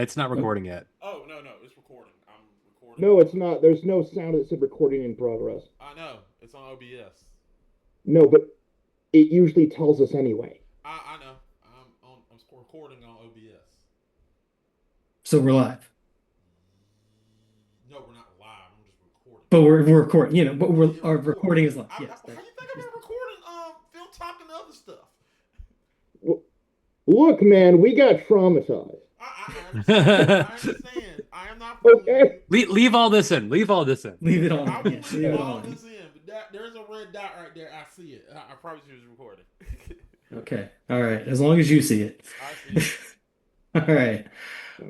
It's not Oh, recording yet. Oh no, it's recording. I'm recording No, on. it's not. There's no sound that said recording in progress. I know it's on OBS. No, but it usually tells us anyway. I know. I'm recording on OBS. Oh, So we're live, No, we're not live. I'm just recording. but we're recording. But Yeah, our we're recording. recording is live. How Yes. you think I've been recording? Phil talking to other stuff. look, man, we got traumatized. I understand. I understand. I am not fooling Okay. you. Leave all this in. Leave all this in. Leave it all I in. will Yes, leave leave it all all in. this in, but there's a red dot right there. I see it. I promise you, it's recording. Okay. All right. As long as you see it. I see it. All right.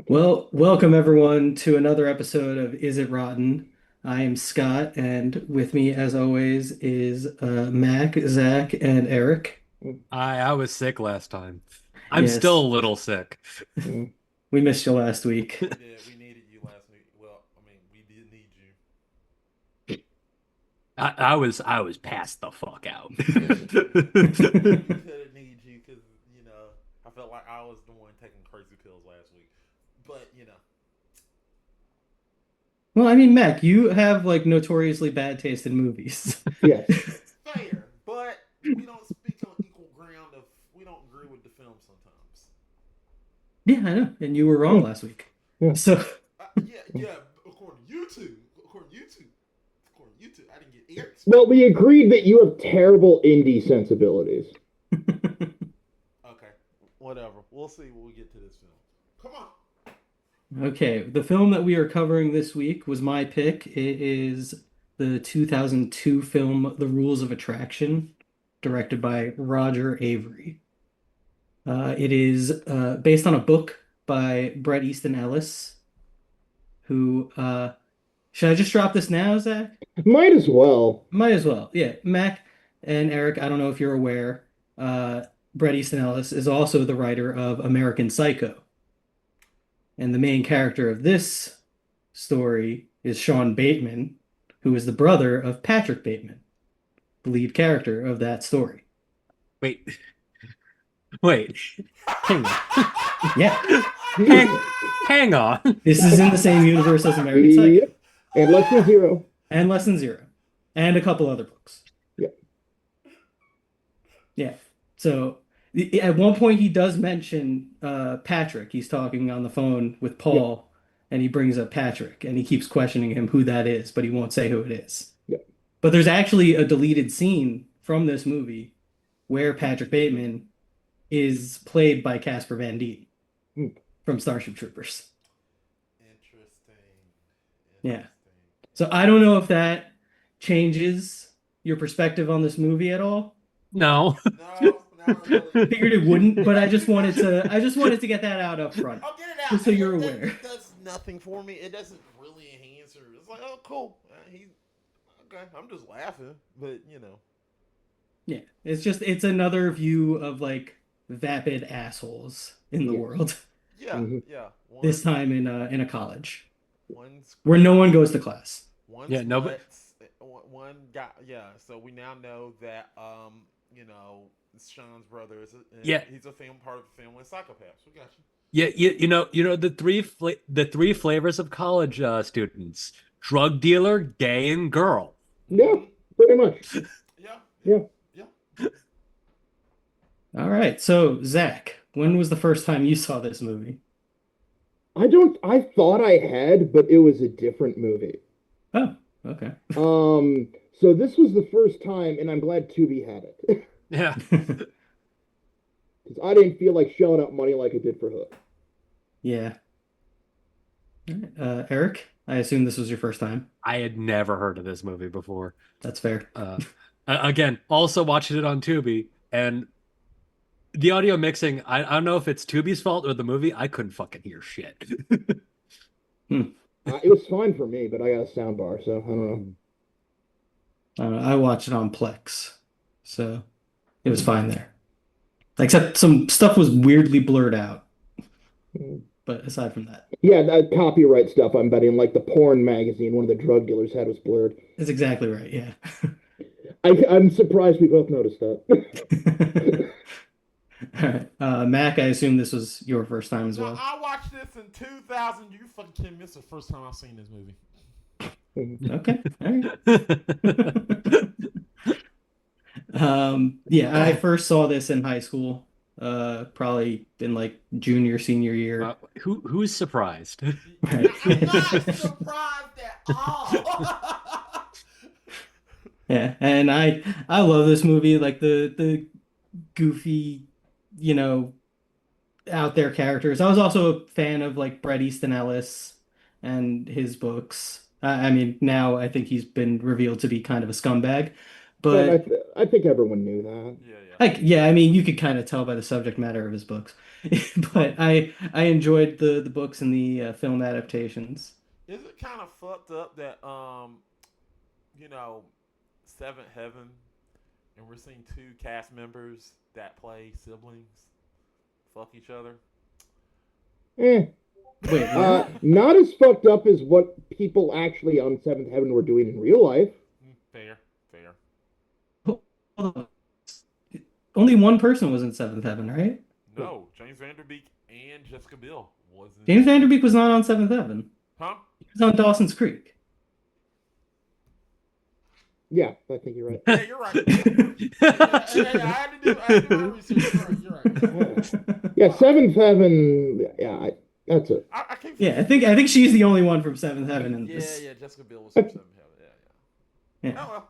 Well, welcome everyone to another episode of Is It Rotten? I am Scott, and with me, as always, is Mac, Zach, and Eric. I was sick last time. I'm Yes. still a little sick. We missed you last week. We did. We needed you last week. Well, I mean, we did need you. I was passed the fuck out. We couldn't need you because I felt like I was the one taking crazy pills last week. But Well, I mean, Mac, you have like notoriously bad taste in movies. Yes. fair. But we don't speak on equal ground of we don't agree with the film sometimes. Yeah, I know. And you were wrong last week. Yeah. So, Yeah. According to YouTube, I didn't get Eric's. Well, we agreed that you have terrible indie sensibilities. Okay, whatever. We'll see when we get to this film. Come on. okay, the film that we are covering this week was my pick. It is the 2002 film The Rules of Attraction, directed by Roger Avery. It is based on a book by Bret Easton Ellis, who should I just drop this now, Zach? Might as well. Might as well. Yeah. Mac and Eric, I don't know if you're aware, Bret Easton Ellis is also the writer of American Psycho. And the main character of this story is Sean Bateman, who is the brother of Patrick Bateman, the lead character of that story. Wait. Hang on. Yeah. Hang on. This is in the same universe as American Psycho. Yep. And Lesson Zero. And Lesson Zero. And a couple other books. Yeah. Yeah. So at one point he does mention Patrick. He's talking on the phone with Paul, and he brings up Patrick, and he keeps questioning him who that is, but he won't say who it is. Yeah. But there's actually a deleted scene from this movie where Patrick Bateman is played by Casper Van Dien from Starship Troopers. Interesting. Yeah. So I don't know if that changes your perspective on this movie at all. No. No, not really. Figured it wouldn't, but I just wanted to get that out up front. I'll get it out. Just so you're It aware. does nothing for me. It doesn't really enhance or it's like, oh, cool. He's okay. I'm just laughing, but Yeah, it's another view of like vapid assholes in the Yeah. world. yeah, Mhm. yeah. This time in a college one's where no one goes to class. one's Yeah, nobody- one guy. Yeah, so we now know that Sean's brother is Yeah. he's a part of the family of psychopaths. We got you. Yeah, you know the three flavors of college students: drug dealer, gay, and girl. Yeah, pretty much. Yeah, Yeah. All right, so Zach, when was the first time you saw this movie? I thought I had, but it was a different movie. Oh, okay. So this was the first time, and I'm glad Tubi had it. Yeah. Because I didn't feel like shelling out money like I did for Hook. Yeah. All right, Eric, I assume this was your first time. I had never heard of this movie before. That's fair. Again, also watching it on Tubi, and the audio mixing, I don't know if it's Tubi's fault or the movie. I couldn't fucking hear shit. It was fine for me, but I got a sound bar, so I don't know. I watched it on Plex, so it was fine there. Except some stuff was weirdly blurred out. But aside from that, Yeah, that copyright stuff, I'm betting, like the porn magazine one of the drug dealers had was blurred. it's exactly right. Yeah. I'm surprised we both noticed that. All right. Mac, I assume this was your first time as No, well. I watched this in 2000, you fucking kidding me? It's the first time I've seen this movie. Okay. All right. Yeah, I first saw this in high school. Probably in like junior, senior year. Who's surprised? Right. I'm not surprised at all. Yeah, and I love this movie, like the goofy, you know, out there characters. I was also a fan of like Bret Easton Ellis and his books. I mean, now I think he's been revealed to be kind of a scumbag, And but I think everyone knew that. Yeah. like yeah, I mean, you could kind of tell by the subject matter of his books. But I enjoyed the books and the film adaptations. Is it kind of fucked up that you know, Seventh Heaven, and we're seeing two cast members that play siblings fuck each other? Eh, Wait, what? not as fucked up as what people actually on Seventh Heaven were doing in real life. Fair. Hold on. Only one person was in Seventh Heaven, right? No, James Vanderbeek and Jessica Biel was in. James Vanderbeek was not on Seventh Heaven. Huh? He was on Dawson's Creek. Yeah, I think you're right. Yeah, you're right. I had to do my research. You're right. Yeah, Seventh Heaven. Yeah, that's it. I can't. Yeah, I think she's the only one from Seventh Heaven in this. Yeah. Jessica Biel was from Seventh Heaven. Yeah. Yeah. Oh well.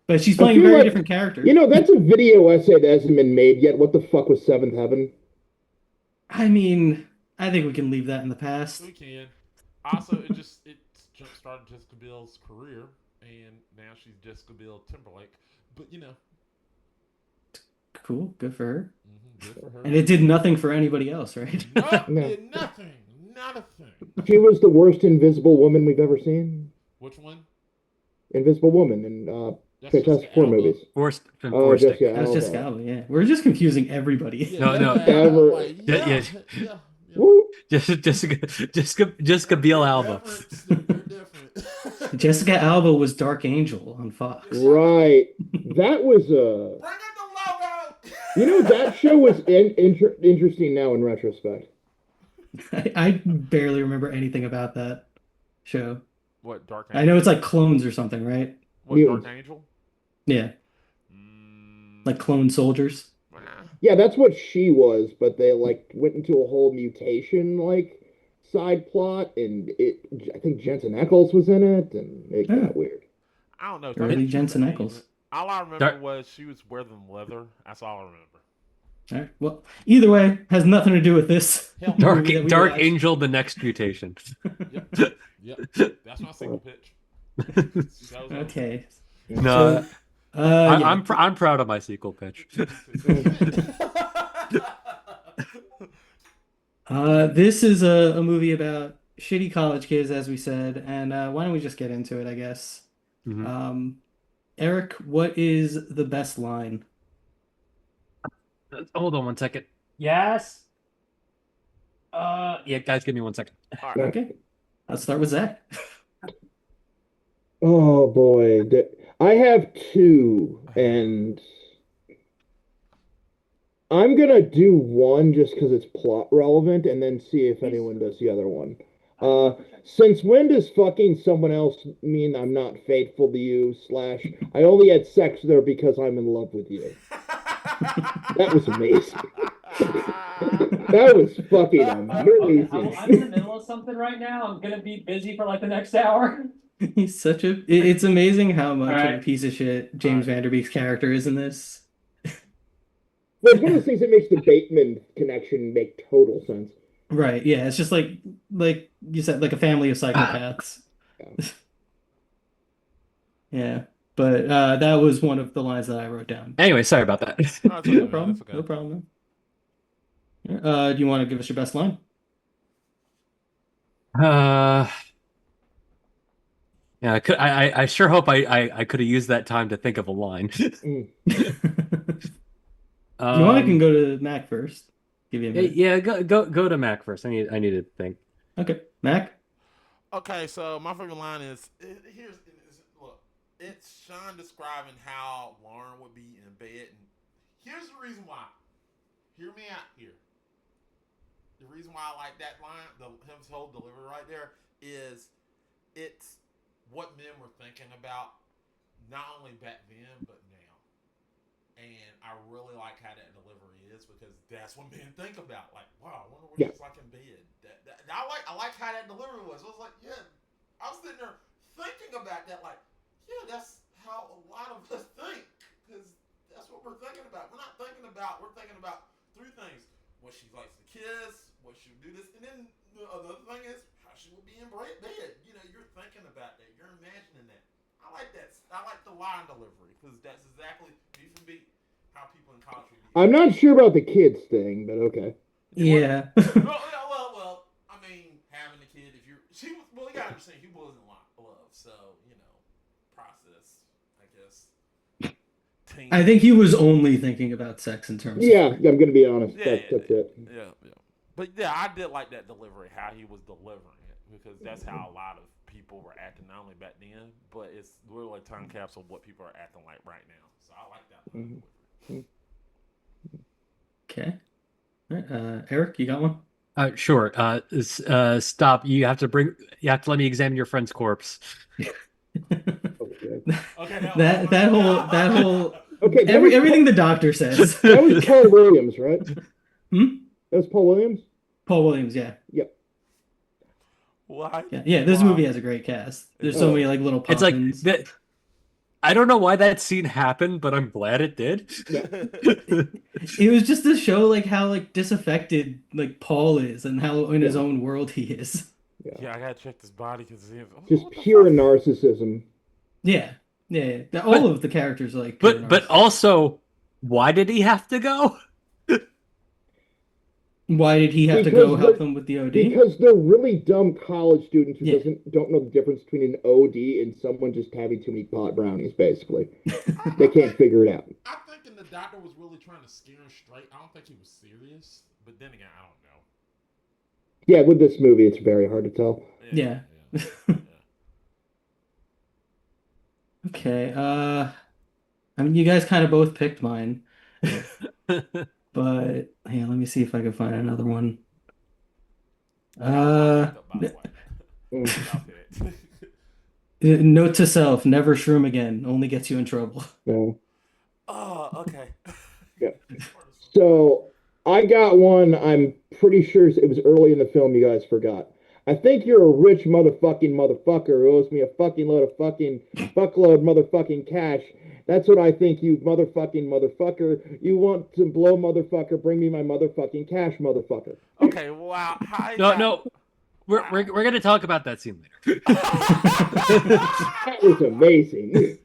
But she's I playing a feel very like- different character. You know, that's a video essay that hasn't been made yet. What the fuck was Seventh Heaven? I mean, I think we can leave that in the past. We can. Also, it jump started Jessica Biel's career, and now she's Jessica Biel Timberlake. But you know, Cool, good for her. good for her. And it did nothing for anybody else, right? No. Nothing. Not a thing. She was the worst Invisible Woman we've ever seen. Which one? Invisible Woman in That's Fantastic Jessica Four Alba. movies. Forced and Oh, forced. Jessica That was Alba. Jessica Alba, yeah. We're just confusing everybody. Yeah, No. Ever- like, Yeah. yeah. Woo. Jessica Biel Alba. They're different. Jessica Alba was Dark Angel on Fox. Right. That was Bring in the logo. You know, that show was interesting now in retrospect. I barely remember anything about that show. What Dark Angel? I know it's like clones or something, right? What Mutants. Dark Angel? Yeah, like clone soldiers. Yeah, that's what she was, but they like went into a whole mutation like side plot, and I think Jensen Ackles was in it, and it got weird. I don't know. Early Jensen Ackles. All I remember was she was wearing leather. That's all I remember. All right. Well, either way, has nothing to do with this. Hell, Dark movie that we Dark watched. Angel, the next mutation. Yep. That's my single pitch. That was Okay. No, Yeah. I'm proud of my sequel pitch. This is a movie about shitty college kids, as we said, and why don't we just get into it, I guess. Mhm. Eric, what is the best line? Hold on one second. Yes. Yeah, guys, give me 1 second. All right. Okay, let's start with Zach. Oh boy, I have two, and I'm gonna do one just because it's plot relevant, and then see if anyone does the other one. Since when does fucking someone else mean I'm not faithful to you? / I only had sex there because I'm in love with you. That was amazing. That was fucking amazing. I'm in the middle of something right now. I'm gonna be busy for like the next hour. He's such a. It's amazing how much of a Alright. piece of shit James Vanderbeek's character is in this. Well, it's one of those things that makes the Bateman connection make total sense. Right? Yeah, it's just like you said, like a family of psychopaths. Yeah, but that was one of the lines that I wrote down. Anyway, sorry about that. No, it's okay, No man. problem. It's okay. No problem. Man. Do you want to give us your best line? Yeah, I sure hope I could have used that time to think of a line. If you want, I can go to Mac first. Give you a minute. Yeah, go to Mac first. I need to think. Okay, Mac. Okay, so my favorite line is look, it's Sean describing how Lauren would be in bed, and here's the reason why. Hear me out here. the reason why I like that line, his whole delivery right there, is it's what men were thinking about, not only back then but now. And I really like how that delivery is because that's what men think about. Like, wow, I wonder what Yeah. she's like in bed. I like how that delivery was. I was like, yeah, I was sitting there thinking about that. Like, yeah, that's how a lot of us think because that's what we're thinking about. We're not thinking about. We're thinking about three things: what she likes to kiss, what she would do this, and then the other thing is how she would be in bed. You know, you're thinking about that. You're imagining that. I like that. I like the line delivery because that's exactly beef and beat how people in college would be. I'm not sure about the kids thing, but okay. Yeah. Well. I mean, having a kid. If you're, she was. Well, you gotta understand, he was in love, so you know, process. I guess. Teen. I think he was only thinking about sex in terms Yeah, of. I'm gonna be honest. Yeah, That's it. Yeah. But yeah, I did like that delivery, how he was delivering it, because that's how a lot of people were acting, not only back then, but it's literally a time capsule of what people are acting like right now. So I like that line delivery. Okay. Eric, you got one? Sure. Stop. You have to let me examine your friend's corpse. Okay. Okay, that whole Okay, that was, everything the doctor says. that was Paul Williams, right? Hmm? That was Paul Williams? Paul Williams, yeah. Yep. Why? Yeah, this Why? movie has a great cast. There's so many like little It's like pop-ins. that. I don't know why that scene happened, but I'm glad it did. It was just to show like how like disaffected like Paul is and how in his own world he is. Yeah, I gotta check this body because Just pure narcissism. Yeah. All of the characters are like pure But narcissists. also, why did he have to go? Why did he have to Because go help them with the OD? Because they're really dumb college students who Yeah. don't know the difference between an OD and someone just having too many pot brownies, basically. They can't figure it out. I'm thinking the doctor was really trying to steer him straight. I don't think he was serious, but then again, I don't know. Yeah, with this movie, it's very hard to tell. Yeah. Okay. I mean, you guys kind of both picked mine, but yeah, let me see if I can find another one. Note to self: never shroom again. Only gets you in trouble. No. Oh, okay. Yeah. So I got one. I'm pretty sure it was early in the film. You guys forgot. I think you're a rich motherfucker who owes me a fucking load of fucking fuckload motherfucking cash. That's what I think, you motherfucker. You want to blow, motherfucker? Bring me my motherfucking cash, motherfucker. Okay, wow. No. We're gonna talk about that scene later. That was amazing.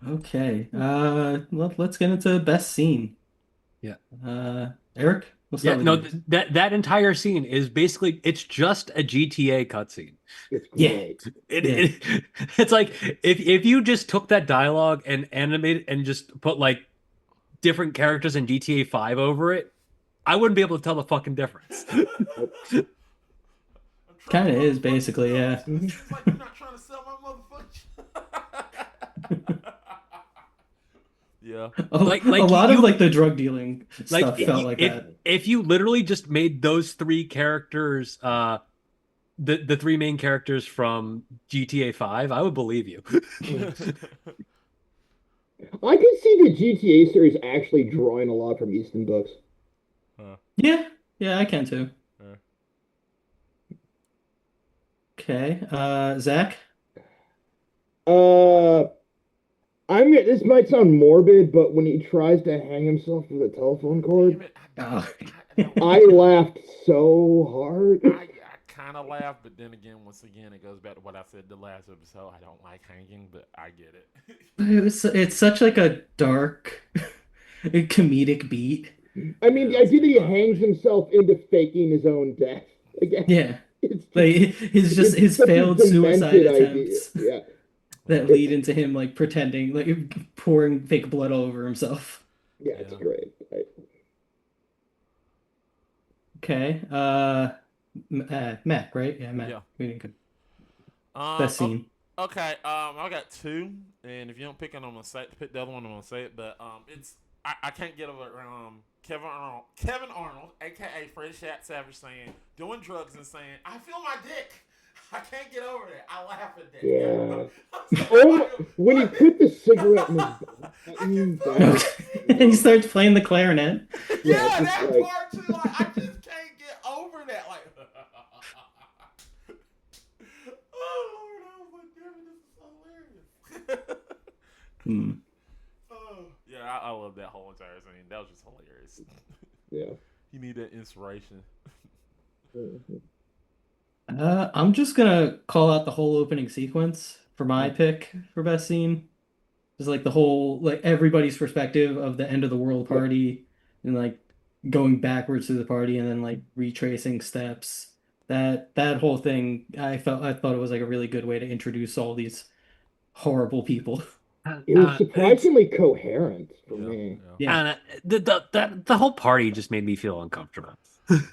Okay. Let's get into best scene. Yeah. Eric, let's start with you. That entire scene is basically, it's just a GTA cutscene. It's great. It's like if you just took that dialogue and animated and just put like different characters in GTA 5 over it, I wouldn't be able to tell the fucking difference. Kind of is basically, yeah. It's like you're not trying to sell my motherfucker. Yeah. Like a lot of like the drug dealing stuff felt like if, that. If you literally just made those three characters, the three main characters from GTA 5, I would believe you. I could see the GTA series actually drawing a lot from Easton books. Yeah, I can too. Okay, Zach. This might sound morbid, but when he tries to hang himself with a telephone cord, I laughed so hard. I kind of laughed, but then again, once again, it goes back to what I said the last episode. I don't like hanging, but I get it. It's such like a dark, comedic beat. I mean, the idea that he hangs himself into faking his own death. Again, yeah, like his failed suicide attempts. Yeah. That lead into him like pretending, like pouring fake blood all over himself. Yeah, it's great. Okay, Matt, right? Yeah, Matt. Yeah. Best scene. Okay, I got two, and if you don't pick it, I'm gonna pick the other one. I'm gonna say it, but it's I can't get over Kevin Arnold, aka Fred Shat Savage, saying doing drugs and saying I feel my dick. I can't get over that. I laugh at that. Yeah. I'm so Oh, like, when he what? put the cigarette in his butt, I can feel that my was And he starts playing the clarinet. Yeah, yeah, just that like part too. Like, I just can't get over that. Like, oh Lord, I was like, damn it, this is hilarious. Hmm. Oh, yeah, I love that whole entire scene. That was just hilarious. yeah. You need that inspiration. Mhm. I'm just gonna call out the whole opening sequence for my Mm. pick for best scene. Just like the whole like everybody's perspective of the end of the world Yeah. party and like going backwards through the party and then like retracing steps. That whole thing, I thought it was like a really good way to introduce all these horrible people. It was It's surprisingly coherent for Yeah, me. yeah. Yeah. the whole party just made me feel uncomfortable.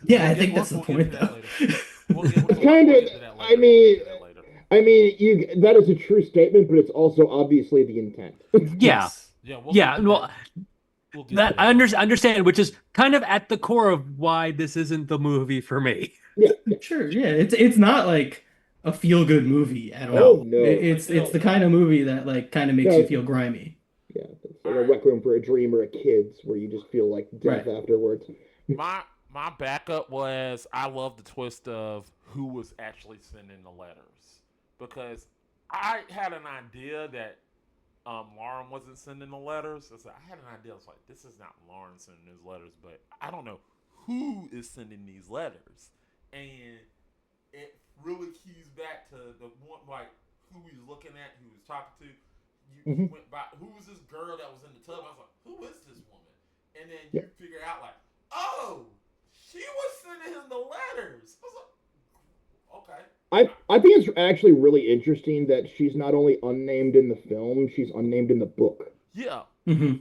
Yeah, I think that's the We'll get to point that though. later. We'll get, It's we'll, kind we'll of, get to that I later. mean, We'll get to that later. you that is a true statement, but it's also obviously the intent. Yeah, Yeah, we'll yeah. get to Well, that. We'll get that to that I later. understand, which is kind of at the core of why this isn't the movie for me. Yeah, yeah. Sure, yeah. It's not like a feel-good movie at Oh all. No. no, It's the No. kind of movie that like kind of makes you no, feel grimy. yeah. It's All like a right. Requiem for a Dream or a Kids, where you just feel like death Right. afterwards. My my backup was I love the twist of who was actually sending the letters because I had an idea that Lauren wasn't sending the letters. So I had an idea. I was like, this is not Lauren sending these letters, but I don't know who is sending these letters, and it really keys back to the one like who he's looking at, who he's talking to. You Mhm. went by who was this girl that was in the tub? I was like, who is this woman? And then Yeah. you figure out like, oh, she was sending him the letters. I was like, okay. I think it's actually really interesting that she's not only unnamed in the film, she's unnamed in the book. Yeah, Hmm.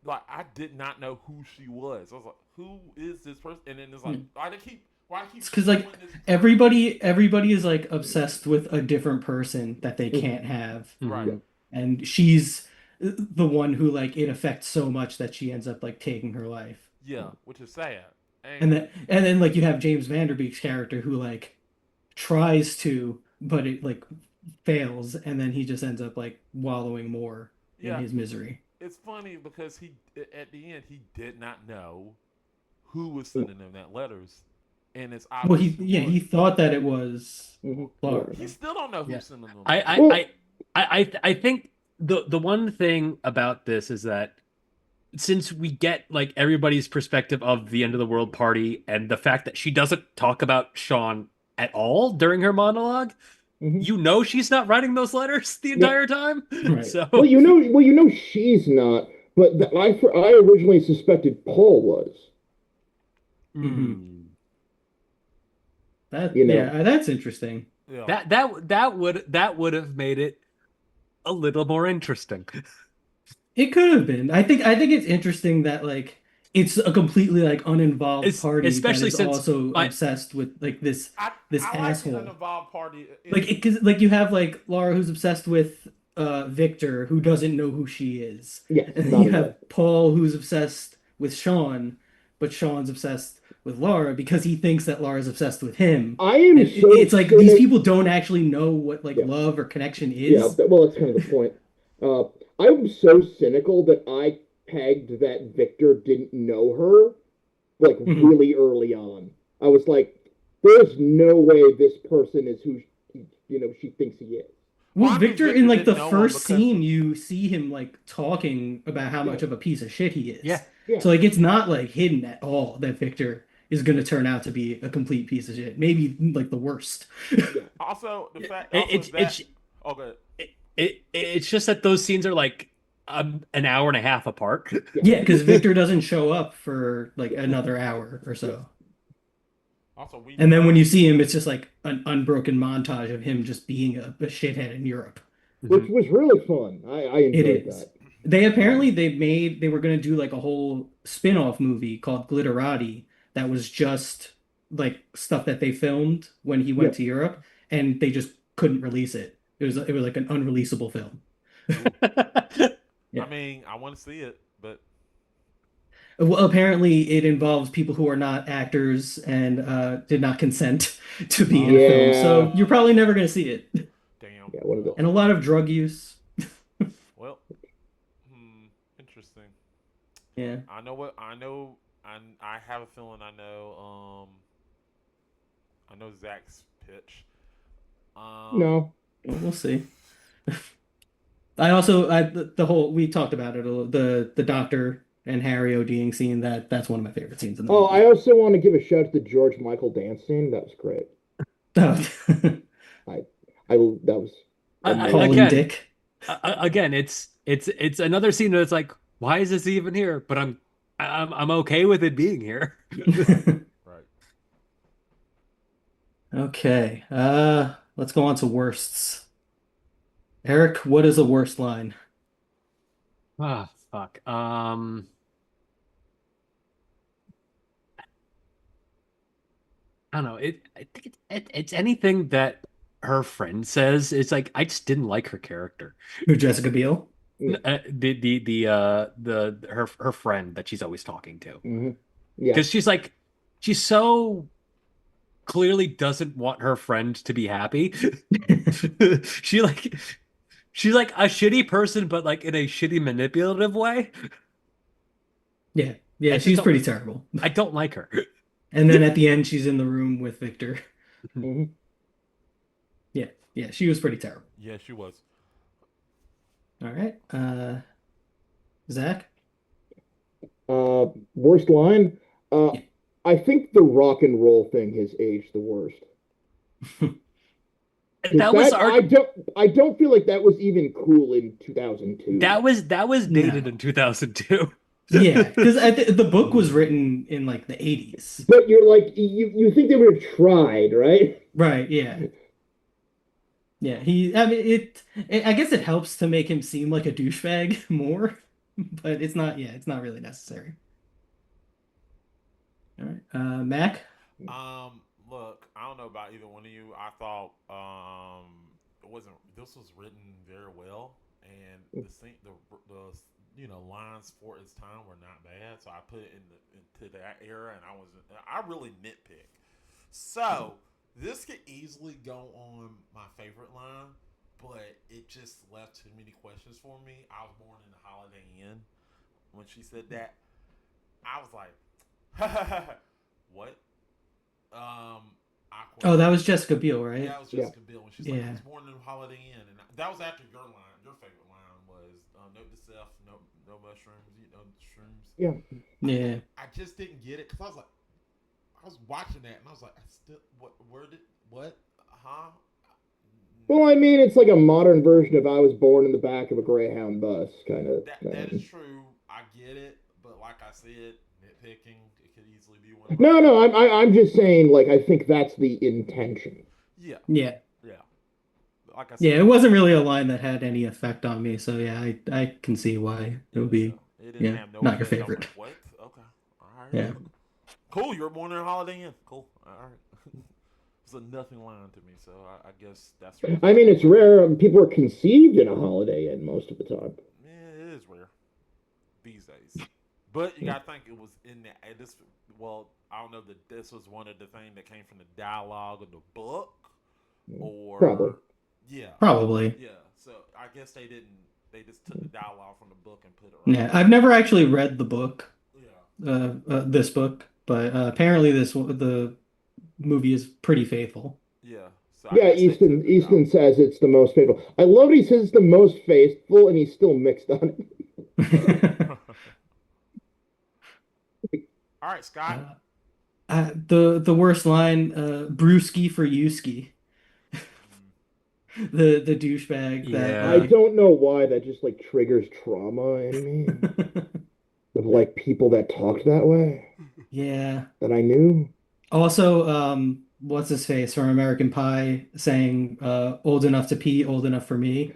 like I did not know who she was. I was like, who is this person? And then it's like, why do they keep It's because showing like this? everybody is like obsessed with a different person that they Mhm. can't have, Right. Yeah. and she's the one who like it affects so much that she ends up like taking her life. Yeah, which is sad. And then like you have James Vanderbeek's character who like tries to, but it like fails, and then he just ends up like wallowing more in Yeah, his misery. it's funny because he at the end he did not know who was sending him that letters, and it's Well, obvious who he was. thought that it was Mhm. Laura. He still don't know Yeah. who's sending them. I letters. I Well, I I think the one thing about this is that since we get like everybody's perspective of the end of the world party and the fact that she doesn't talk about Sean at all during her monologue, Mhm. you know she's not writing those letters the Yeah. entire time. Right. So Well, you know she's not, but I originally suspected Paul was. Mhm. That You know. yeah, that's interesting. Yeah, that would have made it a little more interesting. It could have been. I think it's interesting that like it's a completely like uninvolved party that Especially is since also my obsessed with like this I like the asshole. uninvolved party. Like because like you have like Laura who's obsessed with Victor who doesn't know who she is. Yes, And then not you at all. have Paul who's obsessed with Sean, but Sean's obsessed with Laura because he thinks that Laura's obsessed with him. I am And so it's like these cynic- people don't actually know what like Yeah. love or connection Yeah, is. well, that's kind of the point. I'm so cynical that I pegged that Victor didn't know her like Mhm. really early on. I was like, there's no way this person is who she thinks he is. Well, Why does Victor, Victor in like the didn't know him? first Because scene, you see him like talking about how much Yeah. of a piece of shit he is. Yeah. Yeah. So like it's not like hidden at all that Victor is going to turn out to be a complete piece of shit. Maybe like the worst. also the fact It- also it's that it's okay. it's just that those scenes are like an hour and a half apart. Yeah, because Victor doesn't show up for like another hour or so. Also, we And then know when you see him, it's just like an unbroken montage of him just being a shithead in Europe. Which was really fun. I It enjoyed is. that. They apparently they were gonna do like a whole spin-off movie called Glitterati that was just like stuff that they filmed when he went Yeah. to Europe, and they just couldn't release it. It was like an unreleasable film. Yeah. I mean, I want to see it, but Well, apparently, it involves people who are not actors and did not consent to be in a film. So you're Yeah. probably never going to see it. Damn. Yeah, one of the And a lot of drug use. Well, interesting. Yeah. I know what I know. I have a feeling I know. I know Zach's pitch. Um, no. Well, we'll see. I also the whole we talked about it a little, the doctor and Harry ODing scene that's one of my favorite scenes in the Oh, I movie. also want to give a shout out to the George Michael dance scene. That was great. Oh. I I that was amazing. Calling Again, Dick. again, it's another scene that's like, why is this even here? But I'm okay with it being here. right, right. Okay. Let's go on to worsts. Eric, what is a worst line? Ah, fuck. I don't know. I think it's anything that her friend says. It's like I just didn't like her character. Who, Jessica Biel? Yeah. The her friend that she's always talking to, Hmm. Yeah. because she's so clearly doesn't want her friend to be happy. She like she's like a shitty person, but like in a shitty manipulative way. Yeah. Yeah, I just she's don't pretty terrible. I don't like her. And then at the end, she's in the room with Victor. Hmm. Yeah. Yeah, she was pretty terrible. Yeah, she was. All right. Zach? Worst line. Yeah. I think the rock and roll thing has aged the worst. 'Cause That was that our I don't feel like that was even cool in 2002. that was dated No. in 2002. Yeah, because the book was written in like the 80s. But you're like you think they would have tried, right? Right, yeah. Yeah, I mean I guess it helps to make him seem like a douchebag more, but it's not, yeah, it's not really necessary. All right. Mac? Look, I don't know about either one of you. I thought it wasn't. This was written very well, and the scene, the lines for its time were not bad. So I put it into that era, and I really nitpick. So this could easily go on my favorite line, but it just left too many questions for me. I was born in the Holiday Inn. When she said that, I was like, what? I Oh, that question. was Jessica Biel, Yeah, right? that was Yeah. Jessica Biel, and she's like, I Yeah. was born in the Holiday Inn, and that was after your line. Your favorite line was, "Note to self, no mushrooms, eat no shrooms." Yeah. Yeah. I just didn't get it because I was like, I was watching that, and I was like, I still, what? Where did what? Huh? Well, I mean, it's like a modern version of I was born in the back of a Greyhound bus kind of That is thing. true. I get it, but like I said, nitpicking. It could easily be one of my. No, no, I'm just saying, like, I think that's the intention. Yeah, Yeah. yeah. Like I Yeah, said, it wasn't really a line that had any effect on me, so yeah, I can see why it would yeah, be, it didn't yeah, have no not your effect. I was favorite. like, what? Okay, all right. Yeah. Cool, you were born in a Holiday Inn. Cool. All right. It's a nothing line to me, so I guess that's. I mean, it's rare. People are conceived in a Holiday Inn most of the time. Yeah, it is rare these days. But you gotta think it was in this. Well, I don't know that this was one of the things that came from the dialogue of the book, or Probably. yeah, Probably. yeah. So I guess they didn't. They just took the dialogue from the book and put it Yeah, right. I've never actually read the book, Yeah, this book, but apparently the movie is pretty faithful. yeah. So I Yeah, guess they took the Easton dialogue. says it's the most faithful. I love that he says it's the most faithful, and he's still mixed on All right, Scott. Uh, the worst line, Brewski for Yuski, Mm, the douchebag that it. I Yeah. don't know why that just like triggers trauma in me of like people that talked that way yeah. that I knew. Also, what's his face from American Pie saying, "Old enough to pee, old enough for me."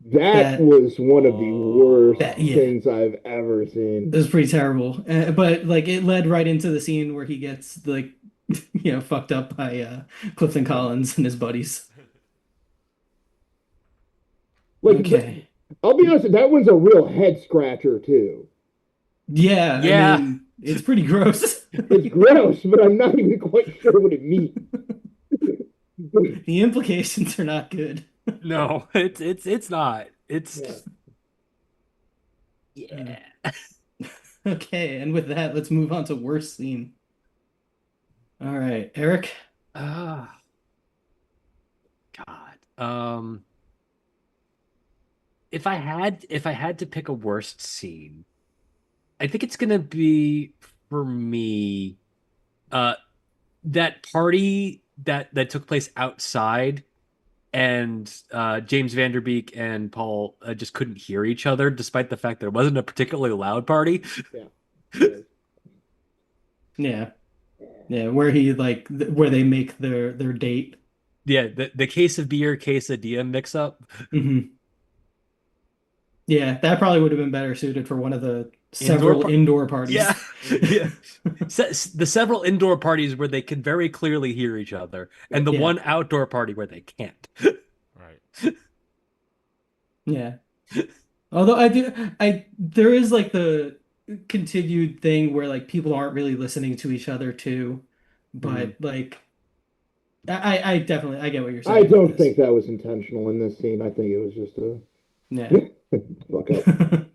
That That was one of the worst that yeah, things I've ever it seen. was pretty terrible. But like it led right into the scene where he gets like fucked up by Clifton Collins and his buddies. Like, Okay. I'll be honest, that one's a real head scratcher too. Yeah, Yeah. I mean, it's pretty gross. It's gross, but I'm not even quite sure what it means. The implications are not good. No, it's not. It's Yeah. yeah. Okay, and with that, let's move on to worst scene. All right, Eric. Ah, God. If I had to pick a worst scene, I think it's gonna be for me uh that party that took place outside and James Vanderbeek and Paul just couldn't hear each other despite the fact that it wasn't a particularly loud party. Yeah. Yeah, yeah, where he like where they make their date. Yeah, the case of beer, quesadilla mix up. Hmm. Yeah, that probably would have been better suited for one of the Indoor several par indoor Yeah. parties. Yeah. The several indoor parties where they can very clearly hear each other, and the Yeah, one outdoor party where they can't. Right. yeah. Although I there is like the continued thing where like people aren't really listening to each other too, Mhm. but like I definitely I get what you're I saying with don't this. think that was intentional in this scene. I think it was just a Yeah. fuck up.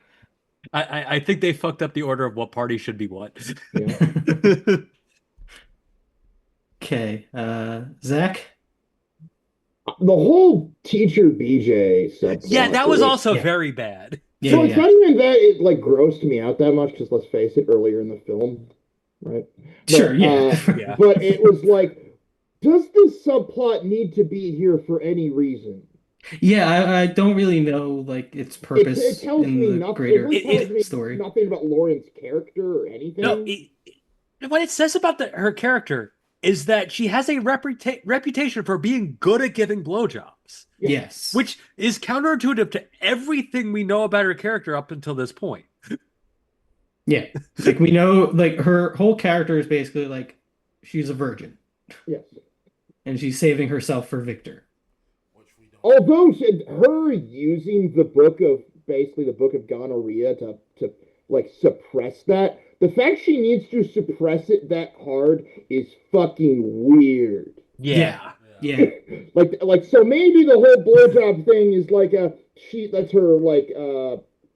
I think they fucked up the order of what party should be what. Yeah. Okay, Zach. The whole teacher BJ Yeah, subplot that was was also Yeah, very bad. yeah, so yeah, it's yeah. not even that it like grossed me out that much because let's face it, earlier in the film, right? Sure, But yeah. Yeah. but it was like, does this subplot need to be here for any reason? Yeah, I don't really know like its It purpose tells in me the nothing. It greater really tells It me story. nothing about Lauren's character or no, anything. what it says about her character is that she has a reputation for being good at giving blowjobs, Yeah, Yes. which is counterintuitive to everything we know about her character up until this point. Yeah. Like we know like her whole character is basically like she's a virgin yes. and she's saving herself for Victor. Which we don't. Although her using the book of basically the book of gonorrhea to like suppress that, the fact she needs to suppress it that hard is fucking weird. Yeah. Yeah. Yeah. like so maybe the whole blowjob thing is like a she that's her like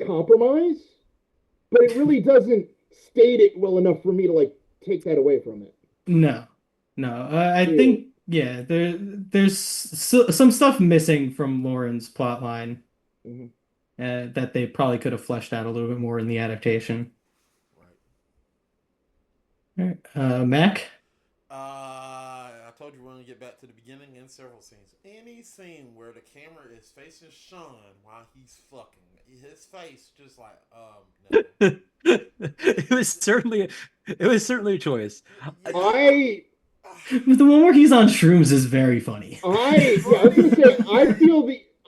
compromise, but it really doesn't state it well enough for me to like take that away from it. No. No. I Yeah. think yeah, there's some stuff missing from Lauren's plot line Mhm. that they probably could have fleshed out a little bit more in the adaptation. Right. All right. Mac? I told you we're gonna get back to the beginning in several scenes. Any scene where the camera is facing Sean while he's fucking, his face just like, no. It was certainly a choice. I The one where he's on shrooms is very funny. yeah, I was gonna say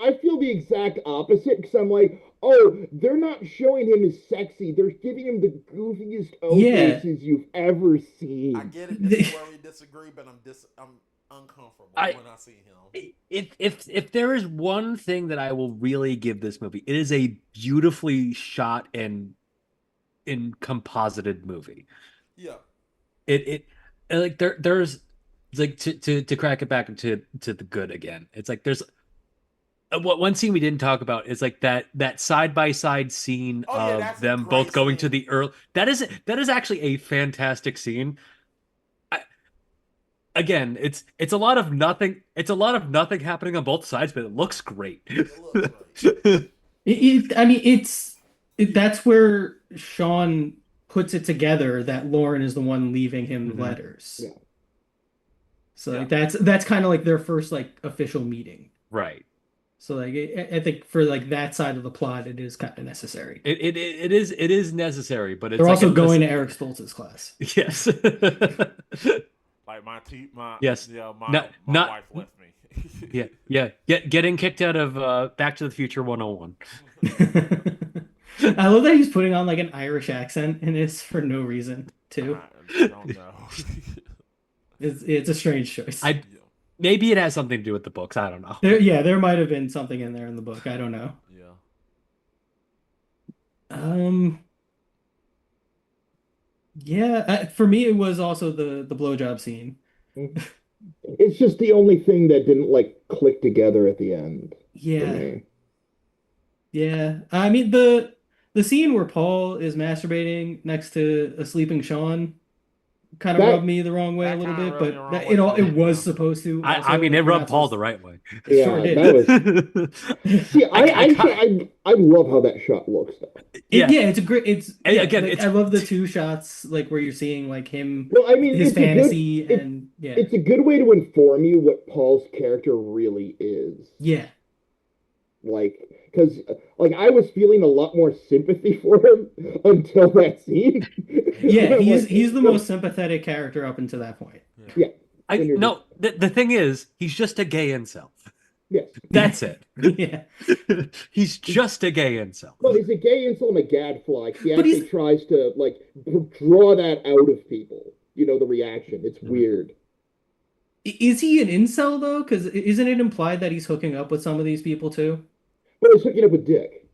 I feel the exact opposite because I'm like, oh, they're not showing him as sexy. They're giving him the goofiest O Yeah. faces you've ever I seen. get it. This is where we disagree, but I'm uncomfortable I when I see him. if there is one thing that I will really give this movie, it is a beautifully shot and in composited movie. Yeah. It like there's like to crack it back into to the good again. It's like there's what one scene we didn't talk about is like that side by side scene Oh yeah, of that's a them great both going to scene. the earl. That is actually a fantastic scene. I, again, it's a lot of nothing. It's a lot of nothing happening on both sides, but it looks great. It looks great. I mean, that's where Sean puts it together that Lauren is the one leaving him Mhm. letters. Yeah. So Yeah. like that's kind of like their first like official meeting. Right. So like I think for like that side of the plot, it is kind of necessary. It is necessary, but it's They're like also at this going to Eric Stoltz's class. yes. Like my Yes. yeah Not my not wife left me. yeah. Getting kicked out of Back to the Future 101. I love that he's putting on like an Irish accent in this for no reason too. I don't know. It's a strange choice. I Yeah. maybe it has something to do with the books. I don't know. There might have been something in there in the book. I don't know. Yeah. Um, Yeah, for me it was also the blowjob scene. It's just the only thing that didn't like click together at the end for Yeah. me. Yeah. I mean the scene where Paul is masturbating next to a sleeping Sean kind of rubbed That me the wrong way a That little kind of bit, rubbed me the but wrong that way it too. was Yeah. supposed to I also mean, like it we're not rubbed Paul supposed the right way. it sure yeah, that did. was see, I kind I love how that shot looks though. yeah. Yeah, it's a great it's yeah, Again, like it's I love the two shots like where you're seeing like him Well, I mean, his fantasy it and yeah. it's a good way to inform you what Paul's character really is. Yeah. Like, because like I was feeling a lot more sympathy for him until that scene. Yeah, I'm like, he's the most sympathetic character up until that point. Yeah. yeah, and I you're just no. The thing is, he's just a gay incel. yes. That's it. Yeah. He's just a gay incel. Well, he's a gay incel and a gadfly. He But actually he's tries to like draw that out of people. You know, the reaction. It's Mhm. weird. is he an incel though? Because isn't it implied that he's hooking up with some of these people too? But he's hooking up with Dick.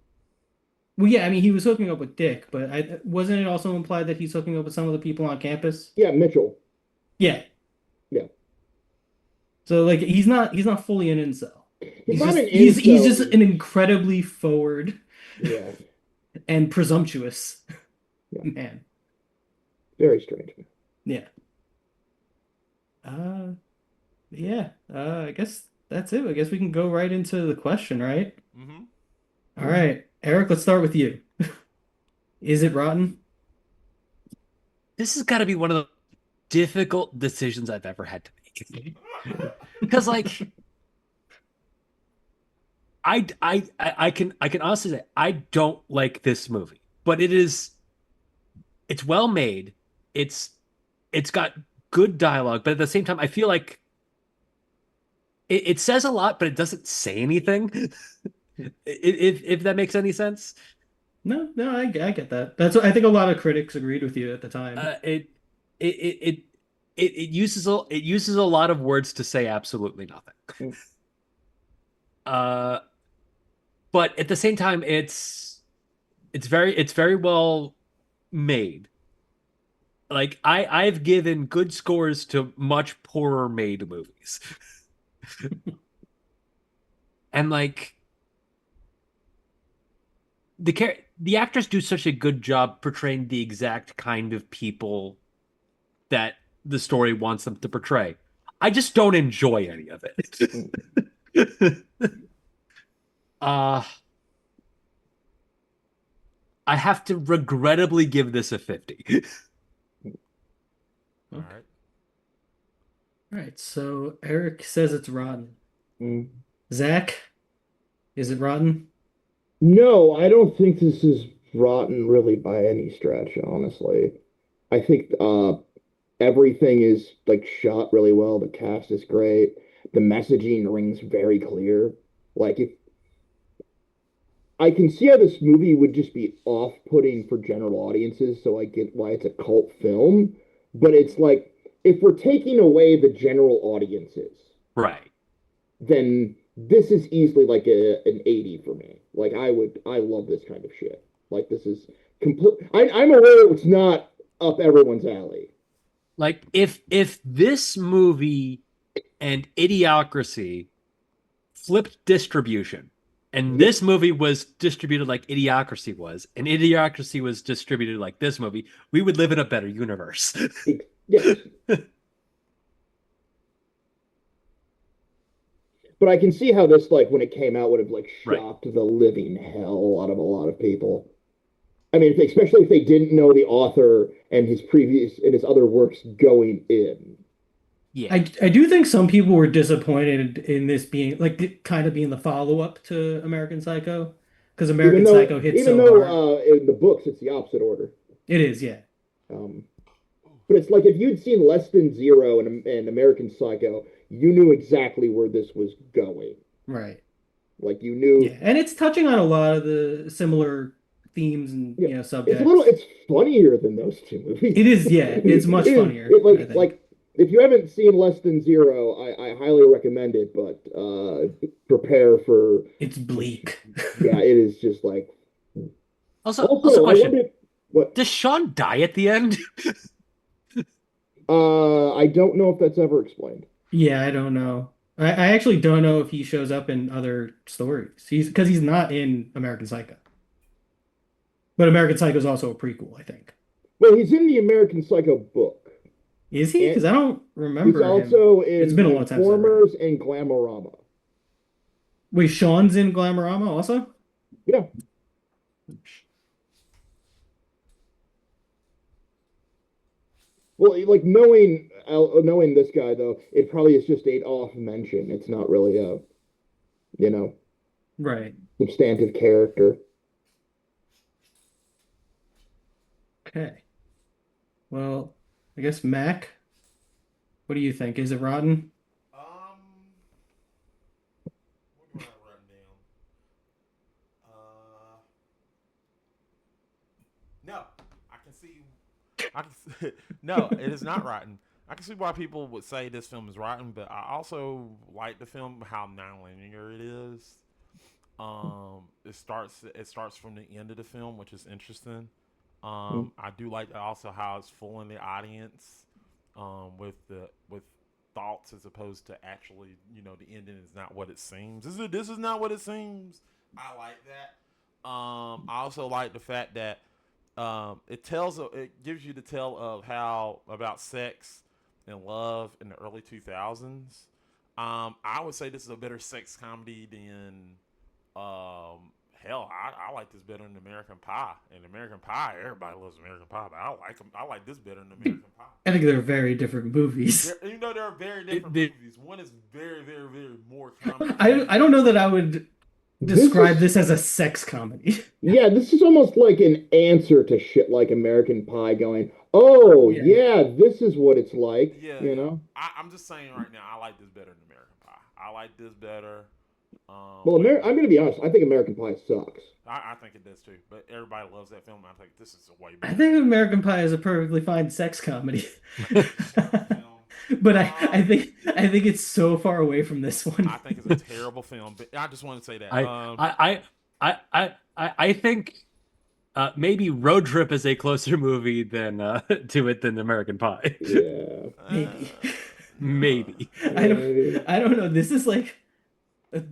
Well, yeah, I mean he was hooking up with Dick, but wasn't it also implied that he's hooking up with some of the people on campus? Yeah, Mitchell. Yeah. Yeah, So like he's not fully an incel. he's not an He's just incel. an incredibly forward Yeah, and presumptuous yeah, man. very strange. Yeah. Uh yeah. I guess that's it. I guess we can go right into the question, right? Mm-hmm. All right. Eric, let's start with you. Is it rotten? This has got to be one of the difficult decisions I've ever had to make. Because like I can honestly say I don't like this movie, but it's well made. It's it's got good dialogue, but at the same time, I feel like it says a lot, but it doesn't say anything. If that makes any sense. No, no, I get that. That's what I think a lot of critics agreed with you at the time. Uh, it it it it it uses a lot of words to say absolutely nothing. Mm. Uh, but at the same time, it's very well made. Like I've given good scores to much poorer made movies, and like the actors do such a good job portraying the exact kind of people that the story wants them to portray. I just don't enjoy any of it. uh I have to regrettably give this a 50. All Okay. right. All right. So Eric says it's rotten. Mm. Zach, is it rotten? No, I don't think this is rotten really by any stretch, honestly. I think everything is like shot really well. The cast is great. The messaging rings very clear. Like if I can see how this movie would just be off-putting for general audiences, so I get why it's a cult film, but it's like if we're taking away the general audiences, Right. then this is easily like an 80 for me. Like I love this kind of shit. Like this is complete. I'm aware it's not up everyone's alley. Like if this movie and Idiocracy flipped distribution and this movie was distributed like Idiocracy was and Idiocracy was distributed like this movie, we would live in a better universe. Yes. But I can see how this, like, when it came out, would have like Right. shocked the living hell out of a lot of people. I mean, especially if they didn't know the author and his other works going in. Yeah. I do think some people were disappointed in this being like kind of being the follow-up to American Psycho because American Psycho hit Even so though hard. in the books it's the opposite order. It is, yeah. Um, but it's like if you'd seen Less Than Zero and American Psycho, you knew exactly where this was going. Right. Like you knew. Yeah. And it's touching on a lot of the similar themes and Yeah. subjects. It's funnier than those two movies. It is, yeah. It's much funnier, I think. like if you haven't seen Less Than Zero, I highly recommend it, but prepare for It's bleak. yeah, it is just like Also I question. wondered What? Does Sean die at the end? I don't know if that's ever explained. Yeah, I don't know. I actually don't know if he shows up in other stories. He's not in American Psycho. But American Psycho is also a prequel, I think. Well, he's in the American Psycho book, Is he? and Because I don't he's remember him. also It's in been a The long time since I read it. Informers and Glamorama. Wait, Sean's in Glamorama also? Yeah. Well, like knowing this guy though, it probably is just a off mention. It's not really a, you know, Right. substantive character. Okay. Well, I guess Mac, what do you think? Is it rotten? What do I have written down? No, I can see. No, it is not rotten. I can see why people would say this film is rotten, but I also like the film how non-linear it is. It starts from the end of the film, which is interesting. I do like also how it's fooling the audience, with thoughts as opposed to actually, the ending is not what it seems. This is not what it seems. I like that. I also like the fact that it gives you the tale of how about sex and love in the early 2000s. I would say this is a better sex comedy than hell. I like this better than American Pie. And American Pie, everybody loves American Pie, but I like this better than American Pie. I think they're very different movies. There are very different movies. One is very, very, very more comedy. I don't know that I would describe this as a sex comedy. Yeah, this is almost like an answer to shit like American Pie going, oh, Yeah. yeah, this is what it's like, Yeah, you know? I'm just saying right now, I like this better than American Pie. I like this better. Well, I'm going to be honest. I think American Pie sucks. I think it does too. But everybody loves that film. I think this is a way I better. think American Pie is a perfectly fine sex comedy. film. But I think it's so far away from this one. I think it's a terrible film. But I just want to say that. I think maybe Road Trip is a closer movie than to it than American Pie. Yeah. Maybe. Maybe. I don't know. This is like a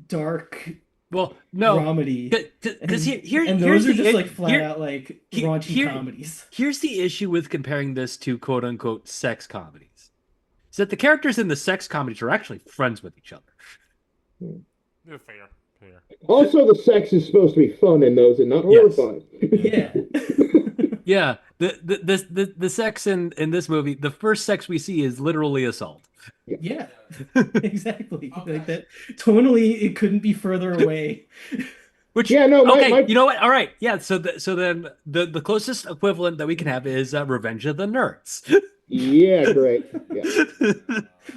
dark Well, no, dramedy. because And here's those are the just like flat out like here- raunchy here- comedies. Here's the issue with comparing this to quote unquote sex comedies. Is that the characters in the sex comedies are actually friends with each other. Yeah, fair. Also, the sex is supposed to be fun in those and not Yes. horrifying. Yeah. Yeah, the sex in this movie, the first sex we see is literally assault. Yeah. Exactly. Like that. Tonally, it couldn't be further away. Which Yeah, no, okay, you know what? All right, yeah. So then the closest equivalent that we can have is Revenge of the Nerds. Yeah, great. Yeah.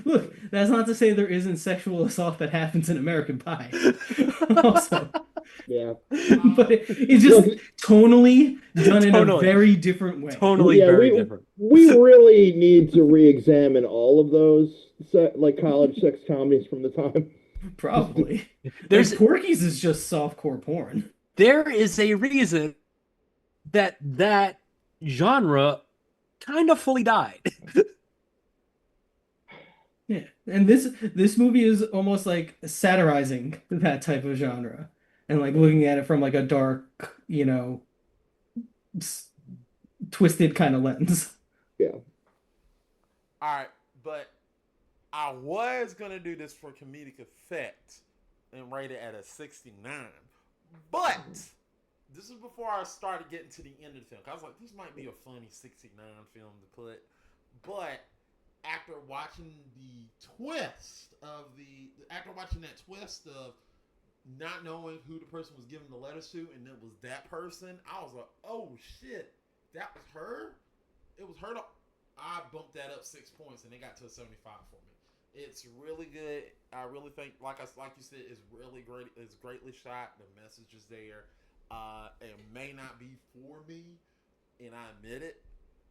Look, that's not to say there isn't sexual assault that happens in American Pie. Also, Yeah. but it's just tonally done in a Tonally. very different way. Totally Yeah, very different. We really need to re-examine all of those like college sex comedies from the time. Probably. There's Like, Porky's is just softcore porn. there is a reason that genre kind of fully died. Yeah, and this movie is almost like satirizing that type of genre and like looking at it from like a dark, s- twisted kind of lens. Yeah. All right, but I was gonna do this for comedic effect and rate it at a 69, but this is before I started getting to the end of the film. I was like, this might be a funny 69 film to put, but after watching that twist of not knowing who the person was giving the letters to, and it was that person, I was like, oh shit, that was her. It was her. I bumped that up 6 points, and it got to a 75 for me. It's really good. I really think, like you said, it's really great. It's greatly shot. The message is there. It may not be for me, and I admit it.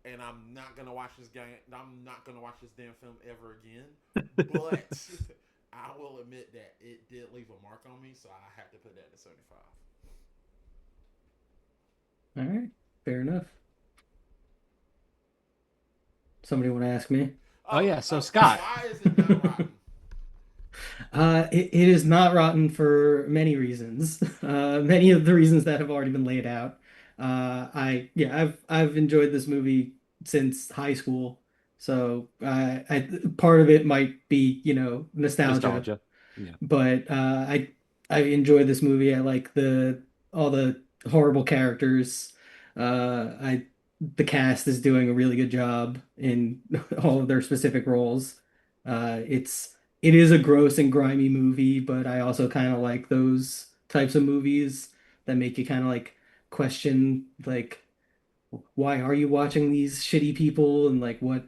And I'm not gonna watch this game. I'm not gonna watch this damn film ever again. But I will admit that it did leave a mark on me, so I had to put that at 75. All right. Fair enough. Somebody want to ask me? Oh, yeah, so Scott. Why is it not rotten? It is not rotten for many reasons. Many of the reasons that have already been laid out. I've enjoyed this movie since high school, so part of it might be, nostalgia, Nostalgia. Yeah. but I enjoy this movie. I like the all the horrible characters. I The cast is doing a really good job in all of their specific roles. It is a gross and grimy movie, but I also kind of like those types of movies that make you kind of like question like why are you watching these shitty people and like what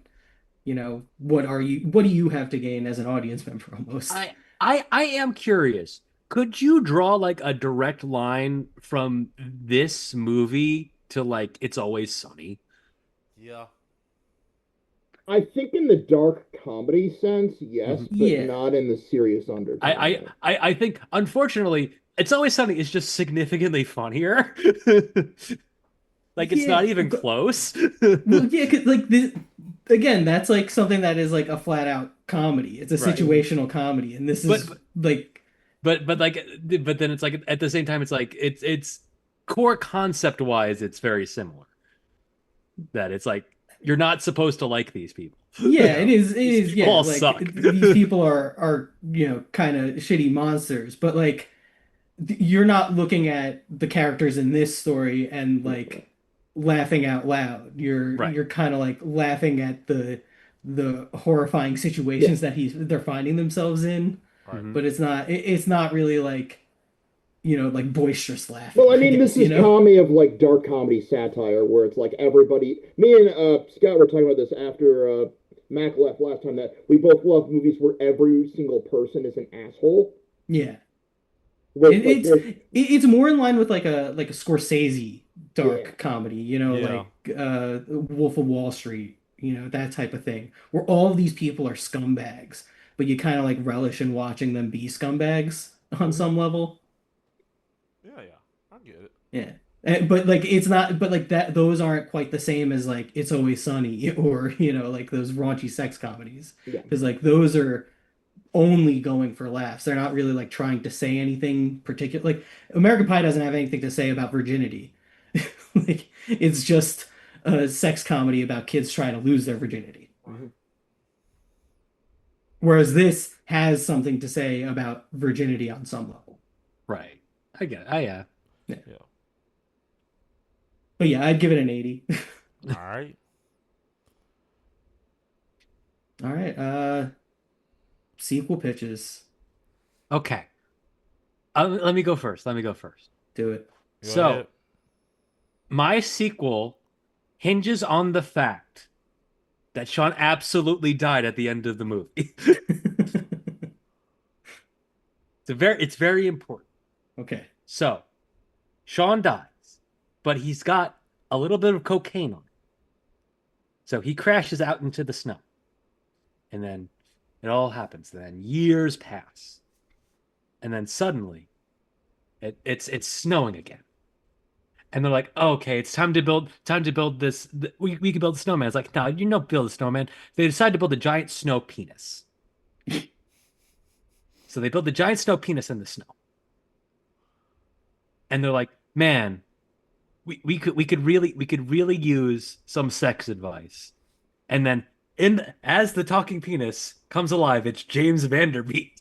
do you have to gain as an audience member almost. I am curious. Could you draw like a direct line from this movie to like It's Always Sunny? Yeah. I think in the dark comedy sense, yes, Mhm. but Yeah. not in the serious undertone. I think unfortunately It's Always Sunny is just significantly funnier. Like it's not Yeah, even but close. well, yeah, 'cause, like this again, that's like something that is like a flat out comedy. It's a Right. situational comedy, and this But is like but then it's like at the same time it's like it's core concept wise it's very similar. That it's like you're not supposed to like these people. yeah, it is. It These is. people Yeah, all like suck. these people are kind of shitty monsters, but like you're not looking at the characters in this story and like laughing out loud. Right. You're kind of like laughing at the horrifying situations that they're finding themselves in, Right. Mhm. but it's not really like like boisterous laughing. Well, I mean, guess, this is comedy of like dark comedy satire, where it's like everybody. Me and Scott were talking about this after Mac left last time. That we both love movies where every single person is an asshole. Yeah. With, It, like, it's there's- it's more in line with like a Scorsese dark Yeah. comedy, Yeah. like Wolf of Wall Street, that type of thing, where all of these people are scumbags, but you kind of like relish in watching them be scumbags on some level. Yeah, yeah. I get it. Yeah. But like it's not, but like that, those aren't quite the same as like It's Always Sunny or like those raunchy sex comedies, yeah. because like those are only going for laughs. They're not really like trying to say anything particular. Like American Pie doesn't have anything to say about virginity. Like it's just a sex comedy about kids trying to lose their virginity. Mhm. Whereas this has something to say about virginity on some level. Right. I get it. Yeah. Yeah. But yeah, I'd give it an 80. All right. All right. Sequel pitches. Okay. Let me go first. Do it. Go So ahead. my sequel hinges on the fact that Sean absolutely died at the end of the movie. It's very important. Okay. So, Sean dies, but he's got a little bit of cocaine on him. So he crashes out into the snow. And then it all happens. Then years pass. And then suddenly it's snowing again. And they're like, oh, okay, it's time to build this. We can build a snowman. It's like, no, you don't build a snowman. They decide to build a giant snow penis. So they build the giant snow penis in the snow. And they're like, man, we could really use some sex advice. And then as the talking penis comes alive, it's James Vanderbeek.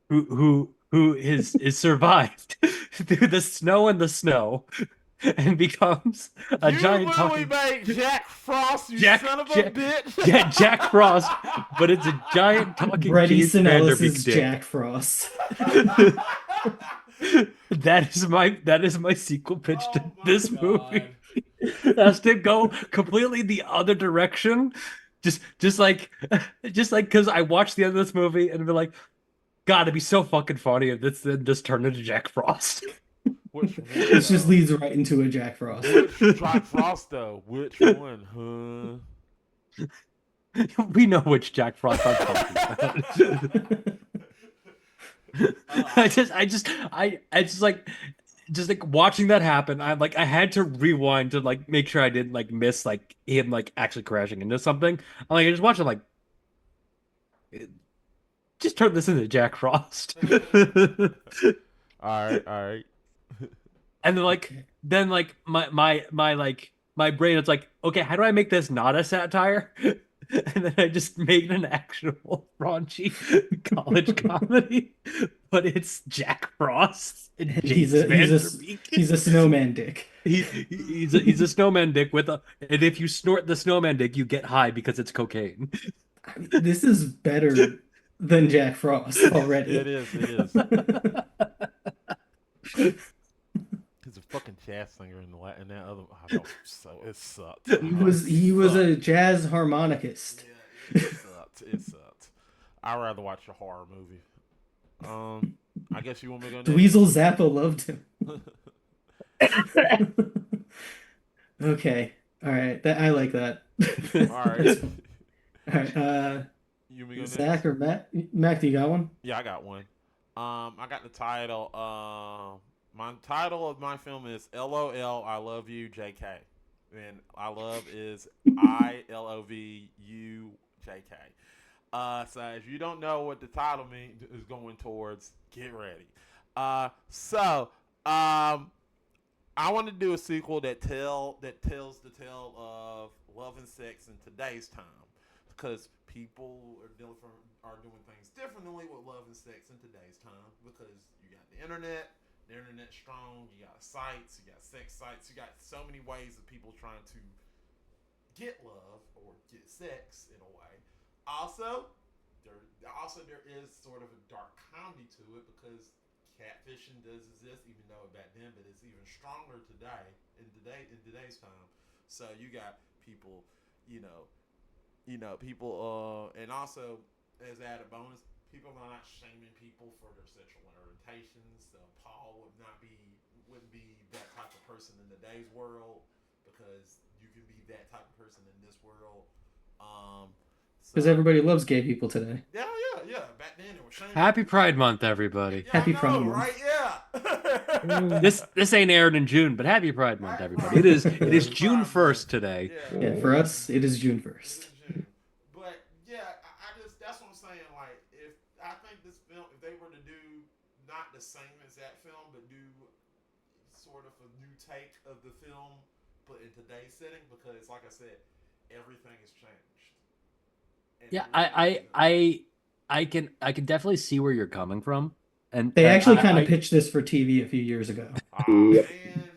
who is survived through the snow and becomes a You giant literally talking made Jack Frost, you Jack- son of a Jack- bitch. yeah, Jack Frost, but it's a giant talking Brady James Sinellis Vanderbeek is dick. Jack Frost. That is my sequel pitch to Oh my this God. movie. Has to go completely the other direction. Just like because I watched the end of this movie and be like, God, it'd be so fucking funny if this then just turned into Jack Frost. Which one? This just though? leads right into a Jack Frost. Which Jack Frost though? Which one? We know which Jack Frost I'm talking about. I just like just like watching that happen, I had to rewind to like make sure I didn't like miss like him like actually crashing into something. I'm like I just watched it like just turn this into Jack Frost. All right, all right. And then like my like my brain is like, okay, how do I make this not a satire? And then I just made an actual raunchy college comedy, but it's Jack Frost and He's James a Van he's a Der he's a Beek. snowman dick. He's a snowman dick with a, and if you snort the snowman dick, you get high because it's cocaine. I mean, this is better than Jack Frost It already. is, it is. He's a fucking jazz singer in in that other. I don't, so it sucked. He was a jazz harmonicist. Yeah, it sucked. It sucked. I'd rather watch a horror movie. I guess you want me to go next. Dweezil Zappa loved him. Okay. All right. That I like that. All right. All right. You want me to go next? Zach or Matt? Mac, do you got one? Yeah, I got one. I got the title. My title of my film is LOL. I love you, JK. And I love is ILOVU, JK. So if you don't know what the title mean is going towards, get ready. I want to do a sequel that tells the tale of love and sex in today's time, because people are doing things differently with love and sex in today's time, because you got the internet's strong, you got sites, you got sex sites, you got so many ways of people trying to get love or get sex in a way. Also, there is sort of a dark comedy to it, because catfishing does exist, even though back then, but it's even stronger today in today's time. So you got people, people, and also as added bonus, people are not shaming people for their sexual orientations. So Paul wouldn't be that type of person in today's world, because you can be that type of person in this world. Because everybody loves gay people today. Yeah. Back then it was shaming. Happy Pride Month, everybody. Yeah, Happy I know, Pride Month. right? Yeah. This ain't aired in June, but happy Pride Month, everybody. It is June 1st today. Yeah, for us, it is June 1st. But yeah, I just that's what I'm saying. Like, if I think this film, if they were to do not the same as that film, but do sort of a new take of the film, but in today's setting, because like I said, everything has changed. And Yeah, everything- I can definitely see where you're coming from, and They actually I- kind of I- pitched this for TV a few years ago Ah, Yep. man,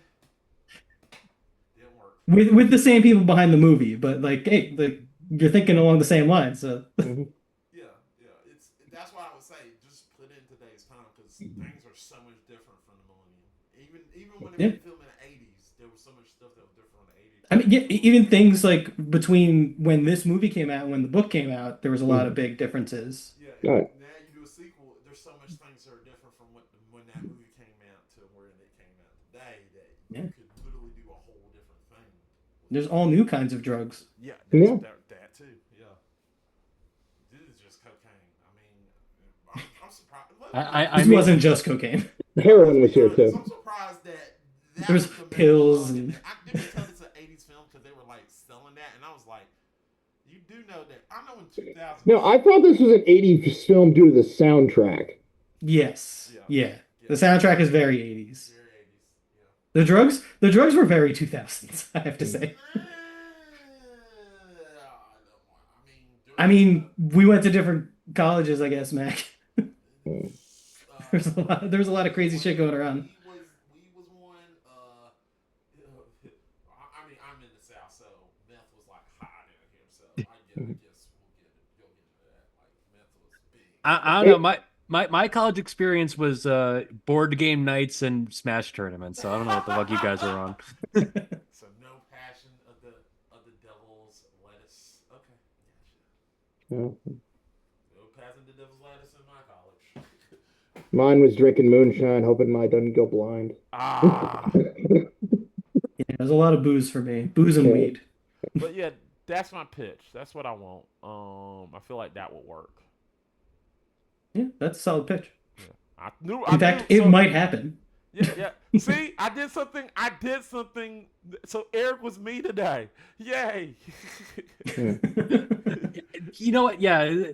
didn't work. with the same people behind the movie, but like, hey, you're thinking along the same lines. So Yeah. That's why I would say just put it in today's time, because things are so much different from the millennium. Even when they Yeah. made the film in the '80s, there was so much stuff that was different in the '80s. I mean, yeah, even things like between when this movie came out and when the book came out, there was a lot of big differences. Yeah. Right. Now you do a sequel. There's so much things that are different from when that movie came out to where they came out today, that Yeah. you could literally do a whole different thing. There's all new kinds of drugs. Yeah. Yeah. That too. Yeah. This is just cocaine. I mean, I'm surprised. I This mean- wasn't just cocaine. Heroin was here I'm too. surprised that There's was the main pills plug. and- I didn't tell it's an '80s film because they were like selling that, and I was like, you do know that? I know in 2000. No, I thought this was an 80s film due to the soundtrack. Yes. Yeah. Yeah. The soundtrack is very 80s. Very 80s. Yeah. The drugs were very 2000s, I have to say. I mean, we went to different colleges, I guess, Mac. There was a lot of crazy shit going around. We was one. I mean, I'm in the South, so meth was like hot in here. So I guess you'll get into that. Like meth was big. I don't know. My college experience was board game nights and Smash tournaments. So I don't know what the fuck you guys are on. So no passion of the devil's lettuce. Okay, gotcha. Yeah. No passing the devil's lettuce in my college. Mine was drinking moonshine, hoping mine doesn't go blind. Ah. Yeah, there's a lot of booze for me. Booze and weed. But yeah, that's my pitch. That's what I want. I feel like that would work. Yeah, that's a solid pitch. I knew. In fact, it might happen. Yeah, yeah. See, I did something. I did something. So Eric was me today. Yay. Yeah. You know what? Yeah.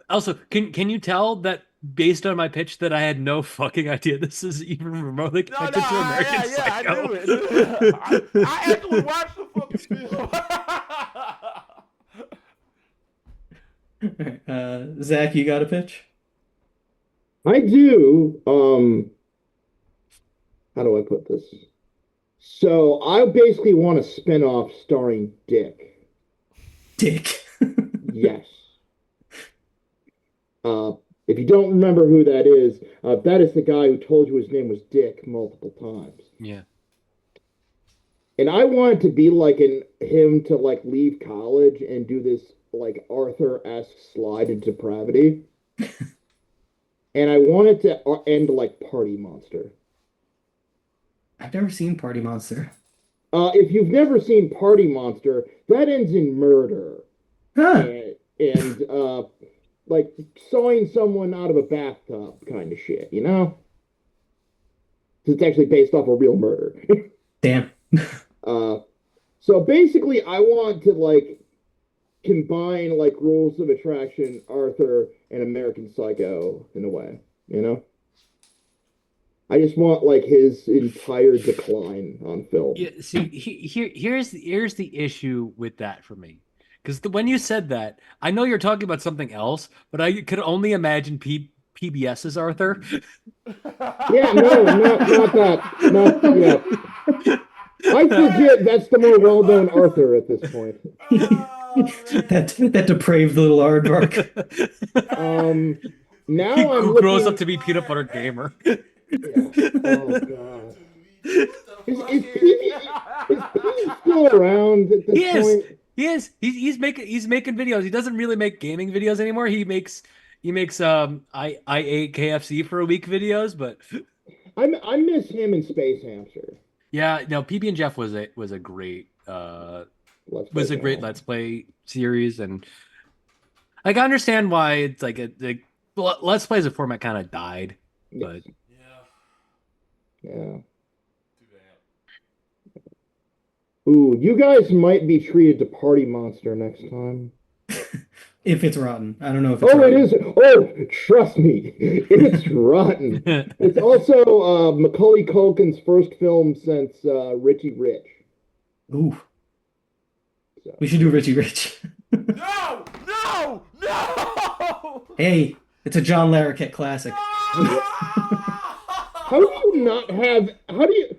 Also, can you tell that based on my pitch that I had no fucking idea this is even remotely No, no, connected to American yeah, I Psycho? knew it. I actually watched the fucking film. Zach, you got a pitch? I do. How do I put this? So I basically want a spin-off starring Dick. Dick. Yes. If you don't remember who that is the guy who told you his name was Dick multiple times. Yeah. And I wanted to be like him to like leave college and do this like Arthur-esque slide into depravity. And I wanted to end like Party Monster. I've never seen Party Monster. If you've never seen Party Monster, that ends in murder Huh. and like sawing someone out of a bathtub kind of shit, you know? It's actually based off a real murder. Damn. uh, so basically, I want to like combine like Rules of Attraction, Arthur, and American Psycho in a way, you know? I just want like his entire decline on film. Yeah, see, here's the issue with that for me, because when you said that, I know you're talking about something else, but I could only imagine PBS's Arthur. Yeah, no, not that. Not yeah. I forget that's the more well-known Arthur at this point. That depraved little aardvark. Now He I'm grows looking. up to be peanut butter gamer. Yeah. Oh god. Is Pete still around at He this is. point? He is. He's making videos. He doesn't really make gaming videos anymore. He makes I ate KFC for a week videos, but I miss him in Space Hamster. yeah, no, PB and Jeff was a great Channel. Let's Play series, and like I understand why it's like Let's Play as a format kind of died, but Yeah, Yeah. too bad. Ooh, you guys might be treated to Party Monster next time. If it's rotten. I don't know if it's Oh, it rotten. is. Oh, trust me, it's rotten. It's also Macaulay Culkin's first film since Richie Rich. Ooh, So. we should do Richie Rich. No! No! No! Hey, it's a John Larroquette classic. How do you not have? How do you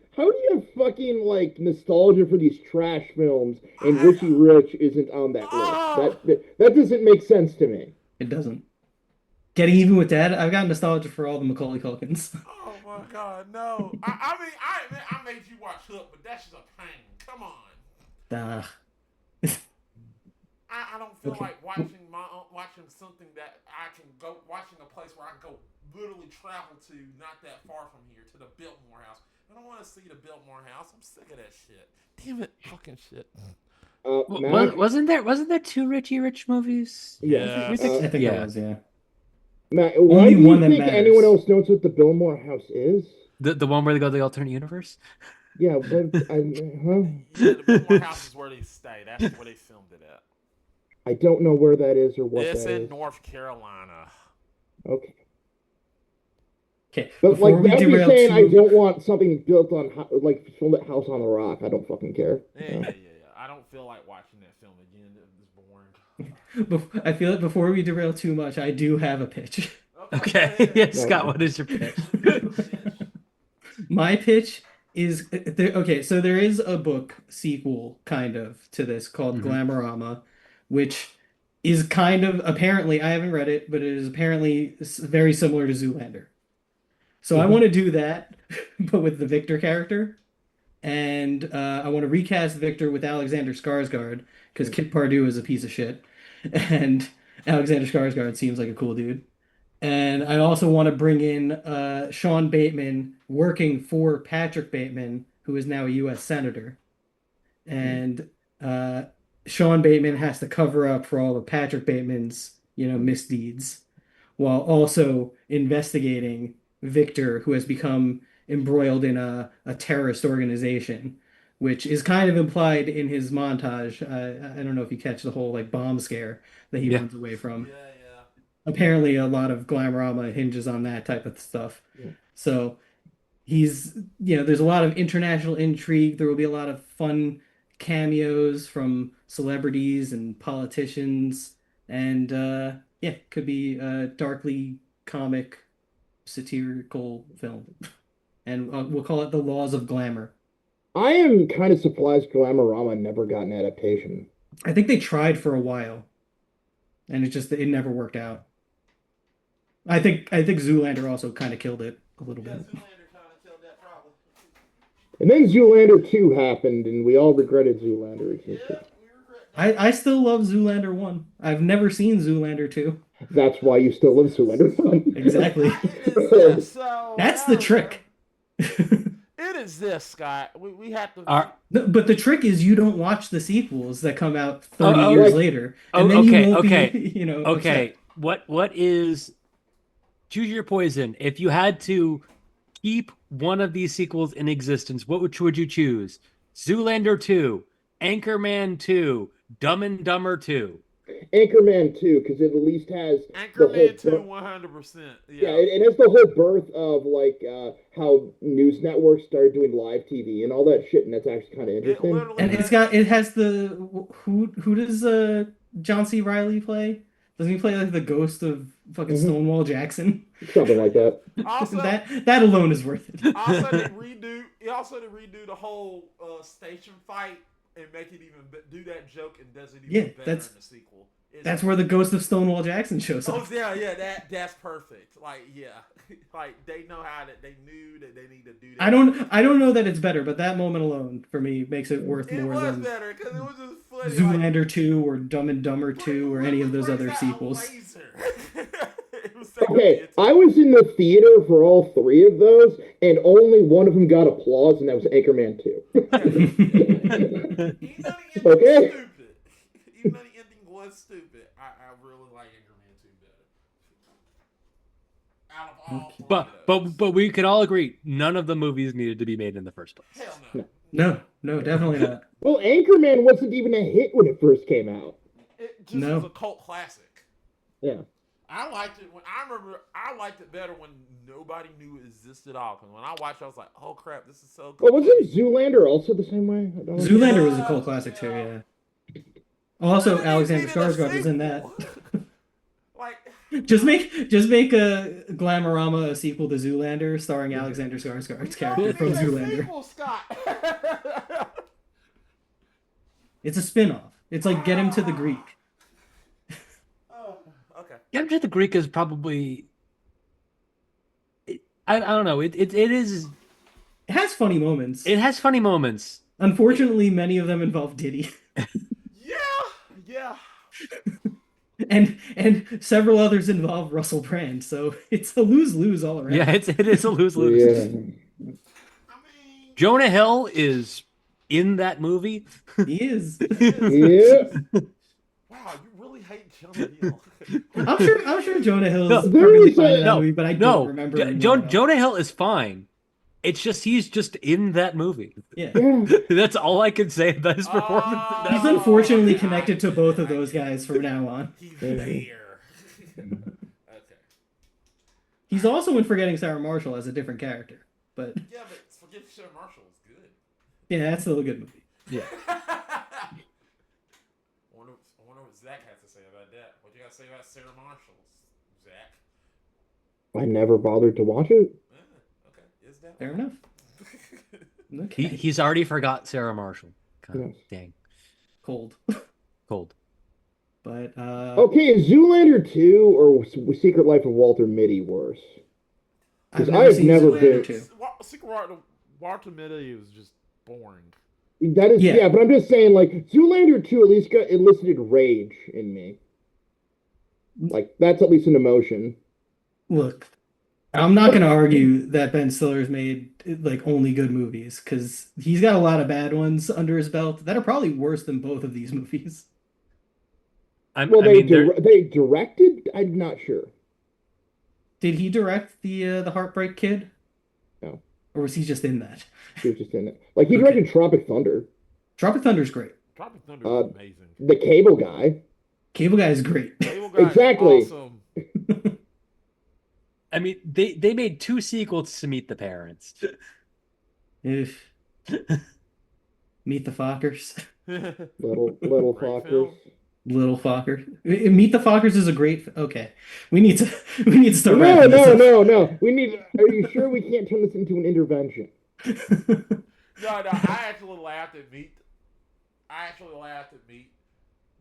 have fucking like nostalgia for these trash films and Richie Rich isn't on that list? That doesn't make sense to me. It doesn't. Getting even with that, I've got nostalgia for all the Macaulay Culkins. Oh my god, no! I made you watch Hook, but that's just a pain. Come on. Ah, I don't feel Okay. like watching something that I can go watching a place where I can go literally travel to not that far from here to the Biltmore House. I don't want to see the Biltmore House. I'm sick of that shit. Damn it, fucking shit. Matt, wasn't there two Richie Rich movies? Yeah. I think Yeah. it was, yeah. Matt, why Only do you one that think matters. anyone else knows what the Biltmore House is? The one where they go to the alternate universe? Yeah, but Yeah, the Biltmore House is where they stay. That's where they filmed it at. I don't know where that is or what It's that in is. North Carolina. Okay, Okay, but before like we that be derail saying I too, don't want something built on like filmed at House on the Rock. I don't fucking care. Yeah. I don't feel like watching that film again. It's boring. I feel like before we derail too much, I do have a pitch. Okay. go ahead. Yeah, Scott, what is your pitch? My pitch is okay, so there is a book sequel kind of to this called Mhm. Glamorama, which is kind of apparently, I haven't read it, but it is apparently very similar to Zoolander. So I Mhm. want to do that, but with the Victor character. And I want to recast Victor with Alexander Skarsgård because Kit Pardue is a piece of shit, and Alexander Skarsgård seems like a cool dude. And I also want to bring in Sean Bateman working for Patrick Bateman, who is now a U.S. Senator. And Sean Bateman has to cover up for all of Patrick Bateman's, misdeeds, while also investigating Victor, who has become embroiled in a terrorist organization, which is kind of implied in his montage. I don't know if you catch the whole like bomb scare that he Yeah. runs away from. Yeah, yeah. Apparently, a lot of Glamorama hinges on that type of stuff. So there's a lot of international intrigue. There will be a lot of fun cameos from celebrities and politicians, and yeah, could be a darkly comic, satirical film. And we'll call it The Laws of Glamour. I am kind of surprised Glamorama never got an adaptation. I think they tried for a while, and it never worked out. I think Zoolander also kind of killed it a little Yeah, bit. Zoolander kind of killed that problem. And then Zoolander 2 happened, and we all regretted Zoolander Yeah, existed. we regret that. I still love Zoolander 1. I've never seen Zoolander 2. That's why you still love Zoolander 1. Exactly. It is this, so, That's I the don't trick. know. It is this, Scott. We have to. No, but the trick is you don't watch the sequels that come out 30 Oh, years like- later. Oh, And then okay, you won't okay, be, Okay, upset. what is choose your poison? If you had to keep one of these sequels in existence, which would you choose? Zoolander 2, Anchorman 2, Dumb and Dumber 2. Anchorman 2, because it at least has the whole Anchorman 2, birth- 100%. Yeah, Yeah. it has the whole birth of like how news networks started doing live TV and all that shit, and that's actually kind of It interesting. literally. And it has who does John C. Riley play? Doesn't he play like the ghost of fucking Mhm. Stonewall Jackson? Something like that. Also, That alone is worth it. also they redo. He also to redo the whole station fight and make it even do that joke and does it even Yeah, better that's- in the sequel. That's where the ghost of Stonewall Jackson shows Oh up. yeah, that's perfect. Like yeah, like they know how that they knew that they need to do that. I don't know that it's better, but that moment alone for me makes it worth It more was than better because it was just funny. Zoolander 2 or Dumb and Dumber 2 or any of those other sequels. It was so Okay, good. I was in the theater for all three of those, and only one of them got applause, and that was Anchorman 2. Even though the ending Okay. was stupid. Even though the ending was stupid, I really like Anchorman 2 better. Out of all three of those. But we could all agree none of the movies needed to be made in the first place. Hell no. No, definitely not. Well, Anchorman wasn't even a hit when it first came out. It just No. was a cult classic. Yeah. I liked it when I liked it better when nobody knew it existed at all. Because when I watched it, I was like, "Oh crap, this is so cool." Well, wasn't Zoolander also the same way? I don't know. Zoolander was a cult classic too, yeah. Also, They Alexander needed a Skarsgård was in that. sequel. Like, Just make a Glamorama a sequel to Zoolander starring Alexander Skarsgård's character from need a Zoolander. sequel, Scott. It's a spin-off. It's like Get Him to the Greek. Oh, okay. Get to the Greek is probably. I don't know. It is. It has funny moments. It has funny moments. Unfortunately, many of them involve Diddy. Yeah. And several others involve Russell Brand, so it's a lose-lose all around. Yeah, it is a lose lose. Yeah. I mean, Jonah Hill is in that movie. He is. Yeah. wow, you really hate Jonah Hill. I'm sure Jonah Hill's No, perfectly fine in that no, movie, but I don't No, remember him well enough. Jonah Hill is fine. It's just he's just in that movie. Yeah. Yeah. That's all I can say about his performance. in that He's movie. unfortunately connected to both of those guys from now on. He's there. Okay. He's also in Forgetting Sarah Marshall as a different character. But Yeah, but Forget Sarah Marshall is good. yeah, that's still a good movie. I wonder what Zach has to say about that. What you got to say about Sarah Marshall, Zach? I never bothered to watch it. Okay, is that Fair enough. Okay. He's already forgot Sarah Marshall. God, Yes. dang, Cold. cold. But Okay, is Zoolander 2 or Secret Life of Walter Mitty worse? I've 'Cause never I've seen never Zoolander been- 2. Secret Walter Mitty was just boring. That is, Yeah. yeah, but I'm just saying, like, Zoolander 2 at least elicited rage in me. Like, that's at least an emotion. Look, I'm not going to argue that Ben Stiller's made like only good movies because he's got a lot of bad ones under his belt that are probably worse than both of these movies. Well, they directed? I'm not sure. Did he direct the Heartbreak Kid? No. or was he just in that? He was just in it. Like he Okay. directed Tropic Thunder. Tropic Thunder's great. Tropic Thunder Uh, is amazing. The Cable Guy. Cable Guy is great. Cable Guy Exactly. is awesome. I mean, they made 2 sequels to Meet the Parents. If Meet the Fockers, Little Great Fockers. film. Little Focker. Meet the Fockers is a great. Okay, we need to start No, wrapping this no, up. no, no. We need. Are you sure we can't turn this into an intervention? No, I actually laughed at Meet.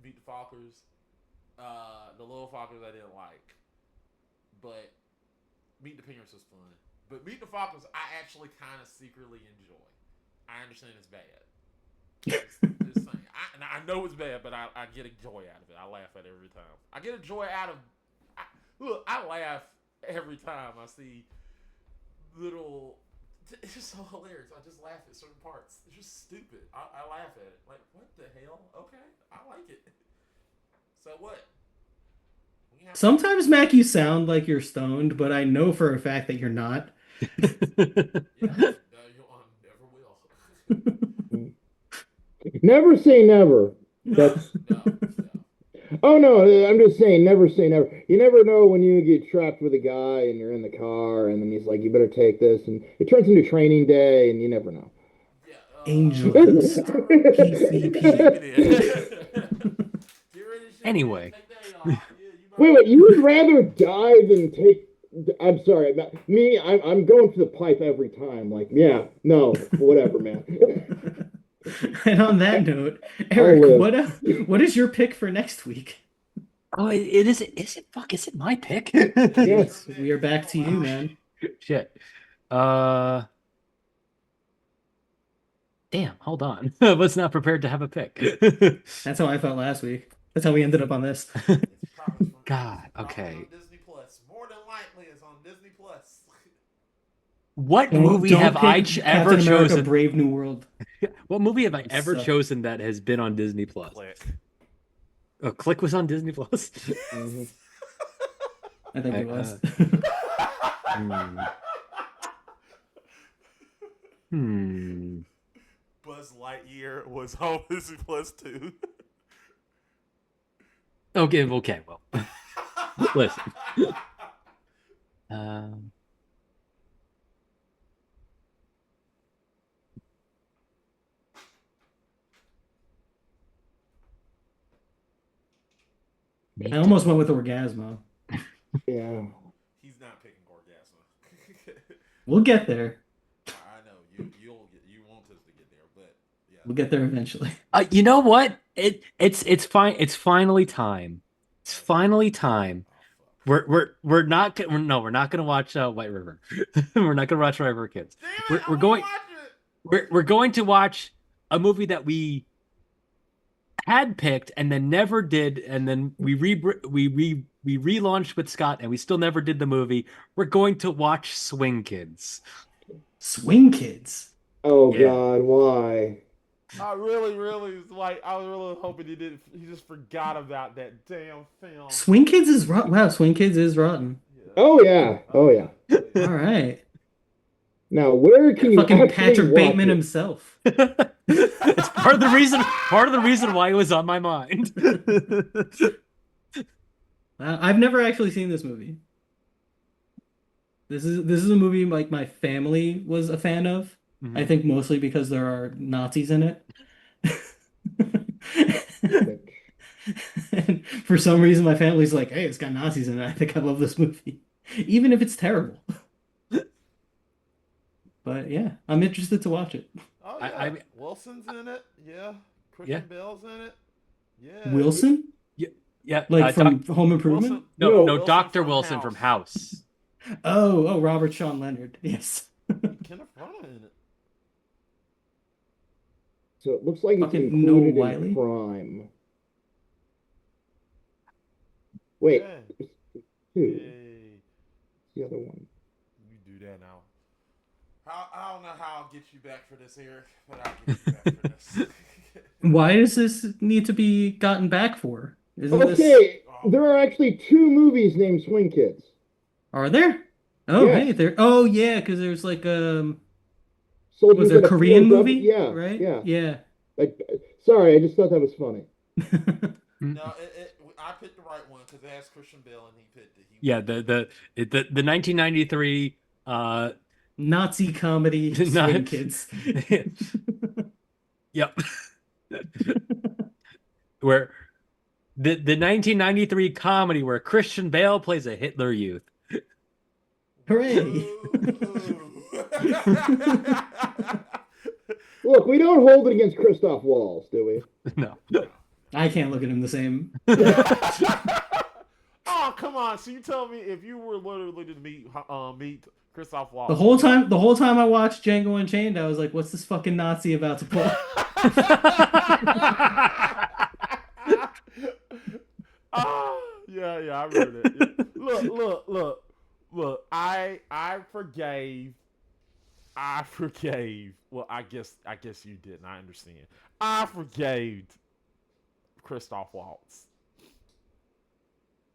Meet the Fockers. The Little Fockers I didn't like, but Meet the Parents was fun. But Meet the Fockers I actually kind of secretly enjoy. I understand it's bad. Just saying. I know it's bad, but I get a joy out of it. I laugh at it every time. I get a joy out of. Look, I laugh every time I see little. It's just so hilarious. I just laugh at certain parts. It's just stupid. I laugh at it. Like, what the hell? Okay, I like it. So what? We have Sometimes, Mac, you sound like you're stoned, but I know for a fact that you're not. Yeah, you never will. Never say never. That's. No. Oh no, I'm just saying, never say never. You never know when you get trapped with a guy and you're in the car, and then he's like, "You better take this," and it turns into Training Day, and you never know. Yeah, Angels. PCP. Anyway. Wait, you would rather die than take? I'm sorry, me. I'm going for the pipe every time. Like, yeah, no, whatever, man. And on that note, Eric, live. what is your pick for next week? Oh, is it my pick? Yes. We are back to you, man. Shit. Damn, hold on. I was not prepared to have a pick. That's how I felt last week. That's how we ended up on this. God, okay. Disney Plus. More than likely, it's on Disney Plus. What movie have I pick ever Captain America: chosen? Brave New World. What movie have I It ever sucked. chosen that has been on Disney Plus? Click. Oh, Click was on Disney Plus. Mhm. I think it was. Buzz Lightyear was on Disney Plus too. Okay, well. Listen. I almost went with Orgasmo. Yeah. He's not picking Orgasmo. We'll get there. I know you want us to get there, but yeah. We'll get there eventually. You know what? It's fine. It's finally time. It's finally time. We're not gonna watch White River. We're not gonna watch White River Kids. Damn it, We're going. watch it. We're going to watch a movie that we had picked and then never did, and then we relaunched with Scott, and we still never did the movie. We're going to watch Swing Kids. Swing Kids. Oh Yeah. God, why? I really I was really hoping he just forgot about that damn film. Swing Kids is rotten. Wow, Swing Kids is rotten. Yeah. Oh yeah, oh yeah. All right. Now where can you Fucking actually Patrick watch Bateman it? himself. It's part of the reason why it was on my mind. I've never actually seen this movie. This is a movie like my family was a fan of. I think mostly because there are Nazis in it. And for some reason, my family's like, "Hey, it's got Nazis in it. I think I love this movie, even if it's terrible." But yeah, I'm interested to watch it. Oh I- yeah, Wilson's in it. Yeah, Christian Bale's in it. Yeah, Wilson, Yeah, like from Home Improvement. Wilson. no, Wilson Dr. from Wilson House. from House. Oh, Robert Sean Leonard. Yes. Kenneth Branagh in it. So it looks like it's Fucking Noah included Wiley? in Prime. Wait, Yeah. who? Yay. The other one. You do that now. I don't know how I'll get you back for this, Eric, but I'll get you back for this. Why does this need to be gotten back for? Isn't this? Okay, there are actually 2 movies named Swing Kids. Are there? Oh, Yes. hey, there. Oh, yeah, because there's like soldiers Was it a in Korean POW movie? Yeah, Right? yeah. Yeah. Sorry, I just thought that was funny. No, I picked the right one because it has Christian Bale and he picked it. Yeah, the 1993 Nazi comedy Swing Not- Kids. yep. Where the 1993 comedy where Christian Bale plays a Hitler Youth. Hooray! Look, we don't hold it against Christoph Waltz, do we? No. I can't look at him the same. Oh, come on! So you tell me if you were literally to meet Christoph Waltz. The whole time I watched Django Unchained, I was like, "What's this fucking Nazi about to pull?" Yeah, I remember that. Yeah. Look. I forgave. Well, I guess you didn't. I understand. I forgave Christoph Waltz.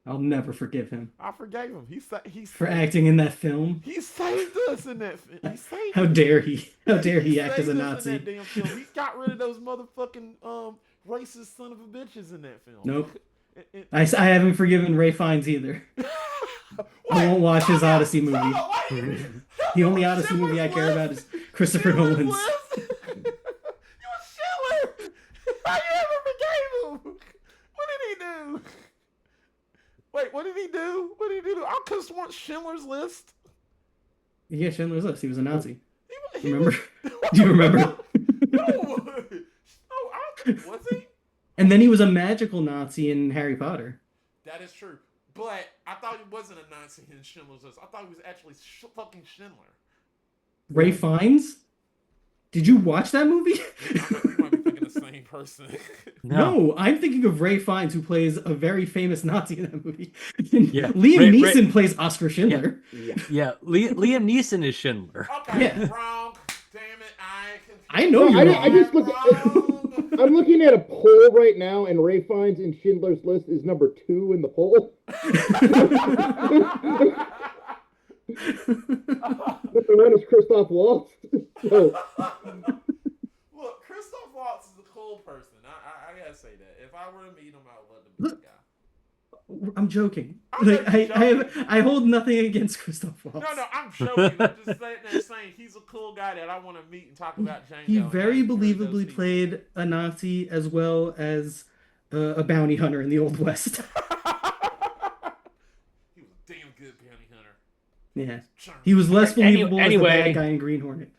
I'll never forgive him I forgave him. He's for acting in that film. He saved us in that. He saved. How dare he? How dare he He act as a saved us Nazi? in that damn film. He got rid of those motherfucking racist son of a bitches in that film. Nope. I haven't forgiven Ray Fiennes either. I won't watch his Odyssey movie. The only Odyssey movie I care about is Christopher Nolan's. You a Schindler! I never forgave him! What did he do? Wait, what did he do? I could have sworn Schindler's List. Yeah, Schindler's List. He was a Nazi. He Remember? was- Do you remember? No! Was he? And then he was a magical Nazi in Harry Potter. That is true. But I thought he wasn't a Nazi in Schindler's List. I thought he was actually fucking Schindler. Ray Fiennes? Did you watch that movie? I bet we might be thinking the same person. No, I'm thinking of Ray Fiennes, who plays a very famous Nazi in that movie. Yeah. Liam Ray- Neeson plays Oscar Schindler. Yeah, Liam Neeson is Schindler. Okay, Yeah. wrong. Damn it, I know No, you're I wrong. just look. I'm looking at a poll right now, and Ray Fiennes in Schindler's List is number 2 in the poll. Number 1 is Christoph Waltz. So, Look, Christoph Waltz is a cool person. I gotta say that. If I were to meet him, I would love to meet the guy. I'm joking. I'm Like, not I hold nothing against Christoph Waltz. No, I'm joking. I'm just saying he's a cool guy that I want to meet and talk about Django. He and very how he turned those believably people. played a Nazi as well as a bounty hunter in the Old West. He was a damn good bounty hunter. Yeah. Charming. He was less believable as the Anyway. bad guy in Green Hornet.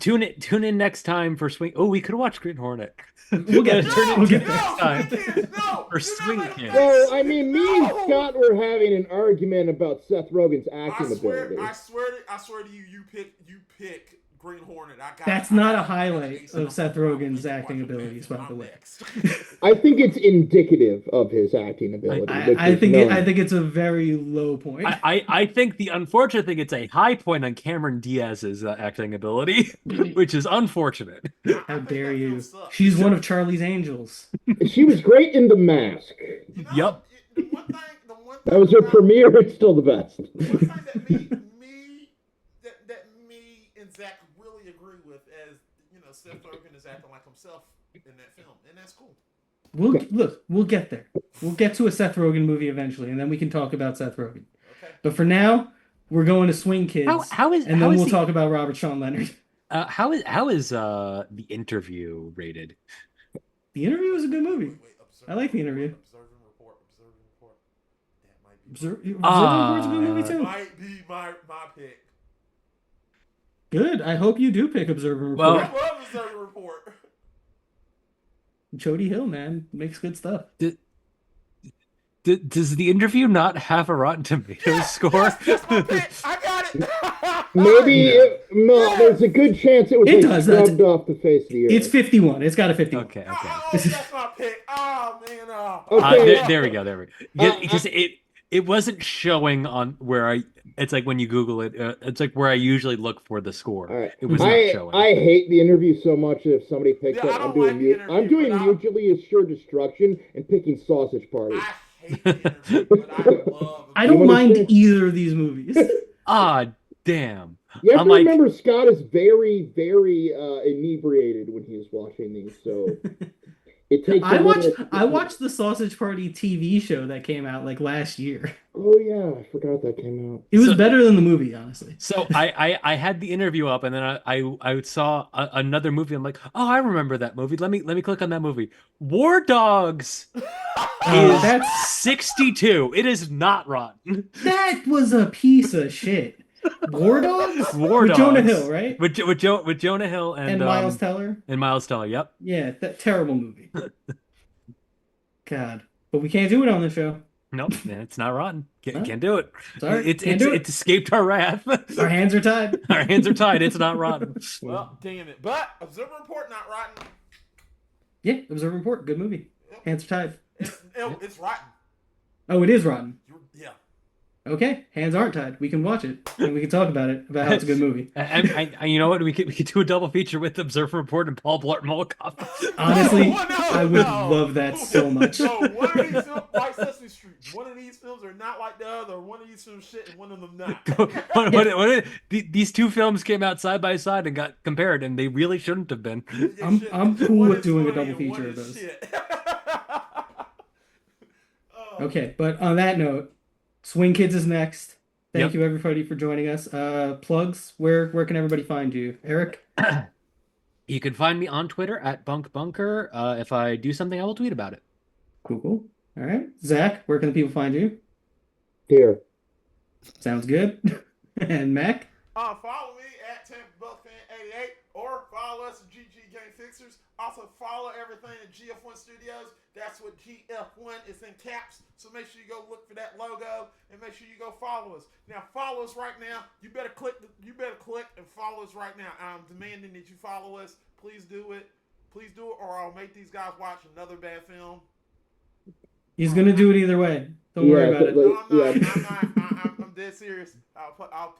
Tune in next time for Swing. Oh, we could watch Green Hornet. We'll get Turn it. it We'll to get next there. time. No, For Swing Kids. well, I mean, me and Scott were having an argument about Seth Rogen's acting ability. I swear to you, you pick Green Hornet. That's not a highlight of Seth Rogen's acting abilities, by the way. I think it's indicative of his acting ability. which I is think none. I think it's a very low point. I think the unfortunate thing, it's a high point on Cameron Diaz's acting ability, which is unfortunate. How dare you? She's one of Charlie's angels. She was great in The Mask. Yep. The one thing That was her about- premiere. It's still the best. One thing that me and Zach really agree with, as you know, Seth Rogen is acting like himself in that film, and that's cool. We'll get there. We'll get to a Seth Rogen movie eventually, and then we can talk about Seth Rogen. Okay. But for now, we're going to Swing Kids, How is and how then is we'll the, talk about Robert Sean Leonard. how is The Interview rated? The Interview was a good movie. Wait, I like The Interview. Observing report. That might be. Observing Ah. Report's a good movie too. Might be my pick. Good. I hope you do pick Observing Report. Well- I love Observing report. Jody Hill, man, makes good stuff. Does The Interview not have a Rotten Tomatoes score? That's my pick. I got it. Maybe no. There's a good chance it was It like does, that's- scrubbed off the face of the earth. It's 51. It's got a 51. Okay. Oh, that's my pick. Oh man. Okay. There we go. Because it wasn't showing on where I. It's like when you Google it. It's like where I usually look for the score. All right. It was not showing. I hate The Interview so much that if somebody picks Yeah, I it, don't like The Interview, I'm doing but mutually assured destruction and picking Sausage Party. I hate the Interview, but I love. I don't You mind understand? either of these movies. Ah, damn. You have I'm to like, remember Scott is very, very inebriated when he's watching these, so it takes a little. I watched the Sausage Party TV show that came out like last year. Oh yeah, I forgot that came out. It was So- better than the movie, honestly. so I had the interview up, and then I saw another movie. I'm like, oh, I remember that movie. Let me click on that movie. War Dogs is That's 62. It is not rotten. that was a piece of shit. War Dogs? War With Jonah Dogs. Hill, right? With Jonah Hill And Miles Teller. and Miles Teller. Yep. Yeah, that terrible movie. God. But we can't do it on the show. Nope, it's not rotten. No. Can't do it. Sorry, It's can't do it. it's escaped our wrath. Our hands are tied. Our hands are tied. It's not rotten. Well, damn it. But Observer Report not rotten. Yeah, Observer Report, good movie. Hands are tied. It's rotten. Oh, it is rotten. Yeah. Okay, hands aren't tied. We can watch it and we can talk about it about how it's a good movie. You know what? We could do a double feature with Observer Report and Paul Blart Mall Cop. Honestly, No, I would love that so much. No, one of these films, like Sesame Street, one of these films are not like the other. One of these films shit and one of them not. These two films came out side by side and got compared, and they really shouldn't have been. I'm cool One with is doing a funny double and one feature of is those. shit. Okay, but on that note, Swing Kids is next. Thank Yep. you everybody for joining us. Plugs, where can everybody find you? Eric? You can find me on Twitter at BunkBunker. If I do something, I will tweet about it. Cool. All right. Zach, where can the people find you? Here. Sounds good. And Mac? Follow me at TampaBuckFan88 or follow us at GG Game Fixers. Also follow everything at GF1 Studios. That's what GF1 is in caps. So make sure you go look for that logo and make sure you go follow us. Now follow us right now. You better click and follow us right now. I'm demanding that you follow us. Please do it. Please do it, or I'll make these guys watch another bad film. He's gonna do it either way. Don't worry about it. No, I'm Yeah. not. I'm dead serious. I'll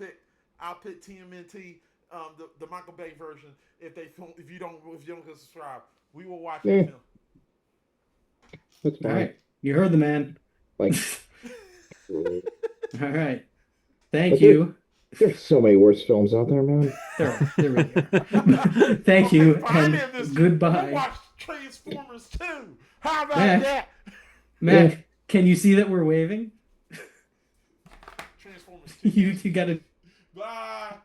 pick TMNT, the Michael Bay version. If you don't go subscribe, we will watch Yeah. the film. That's All fine. right. You heard the man. Like, All right. Thank Okay. you. there's so many worse films out there, man. There really are. Thank you Finally, and this- We goodbye. watched Transformers 2. How about Yeah. that? Mac, Yeah. can you see that we're waving? Transformers 2. You gotta Bye.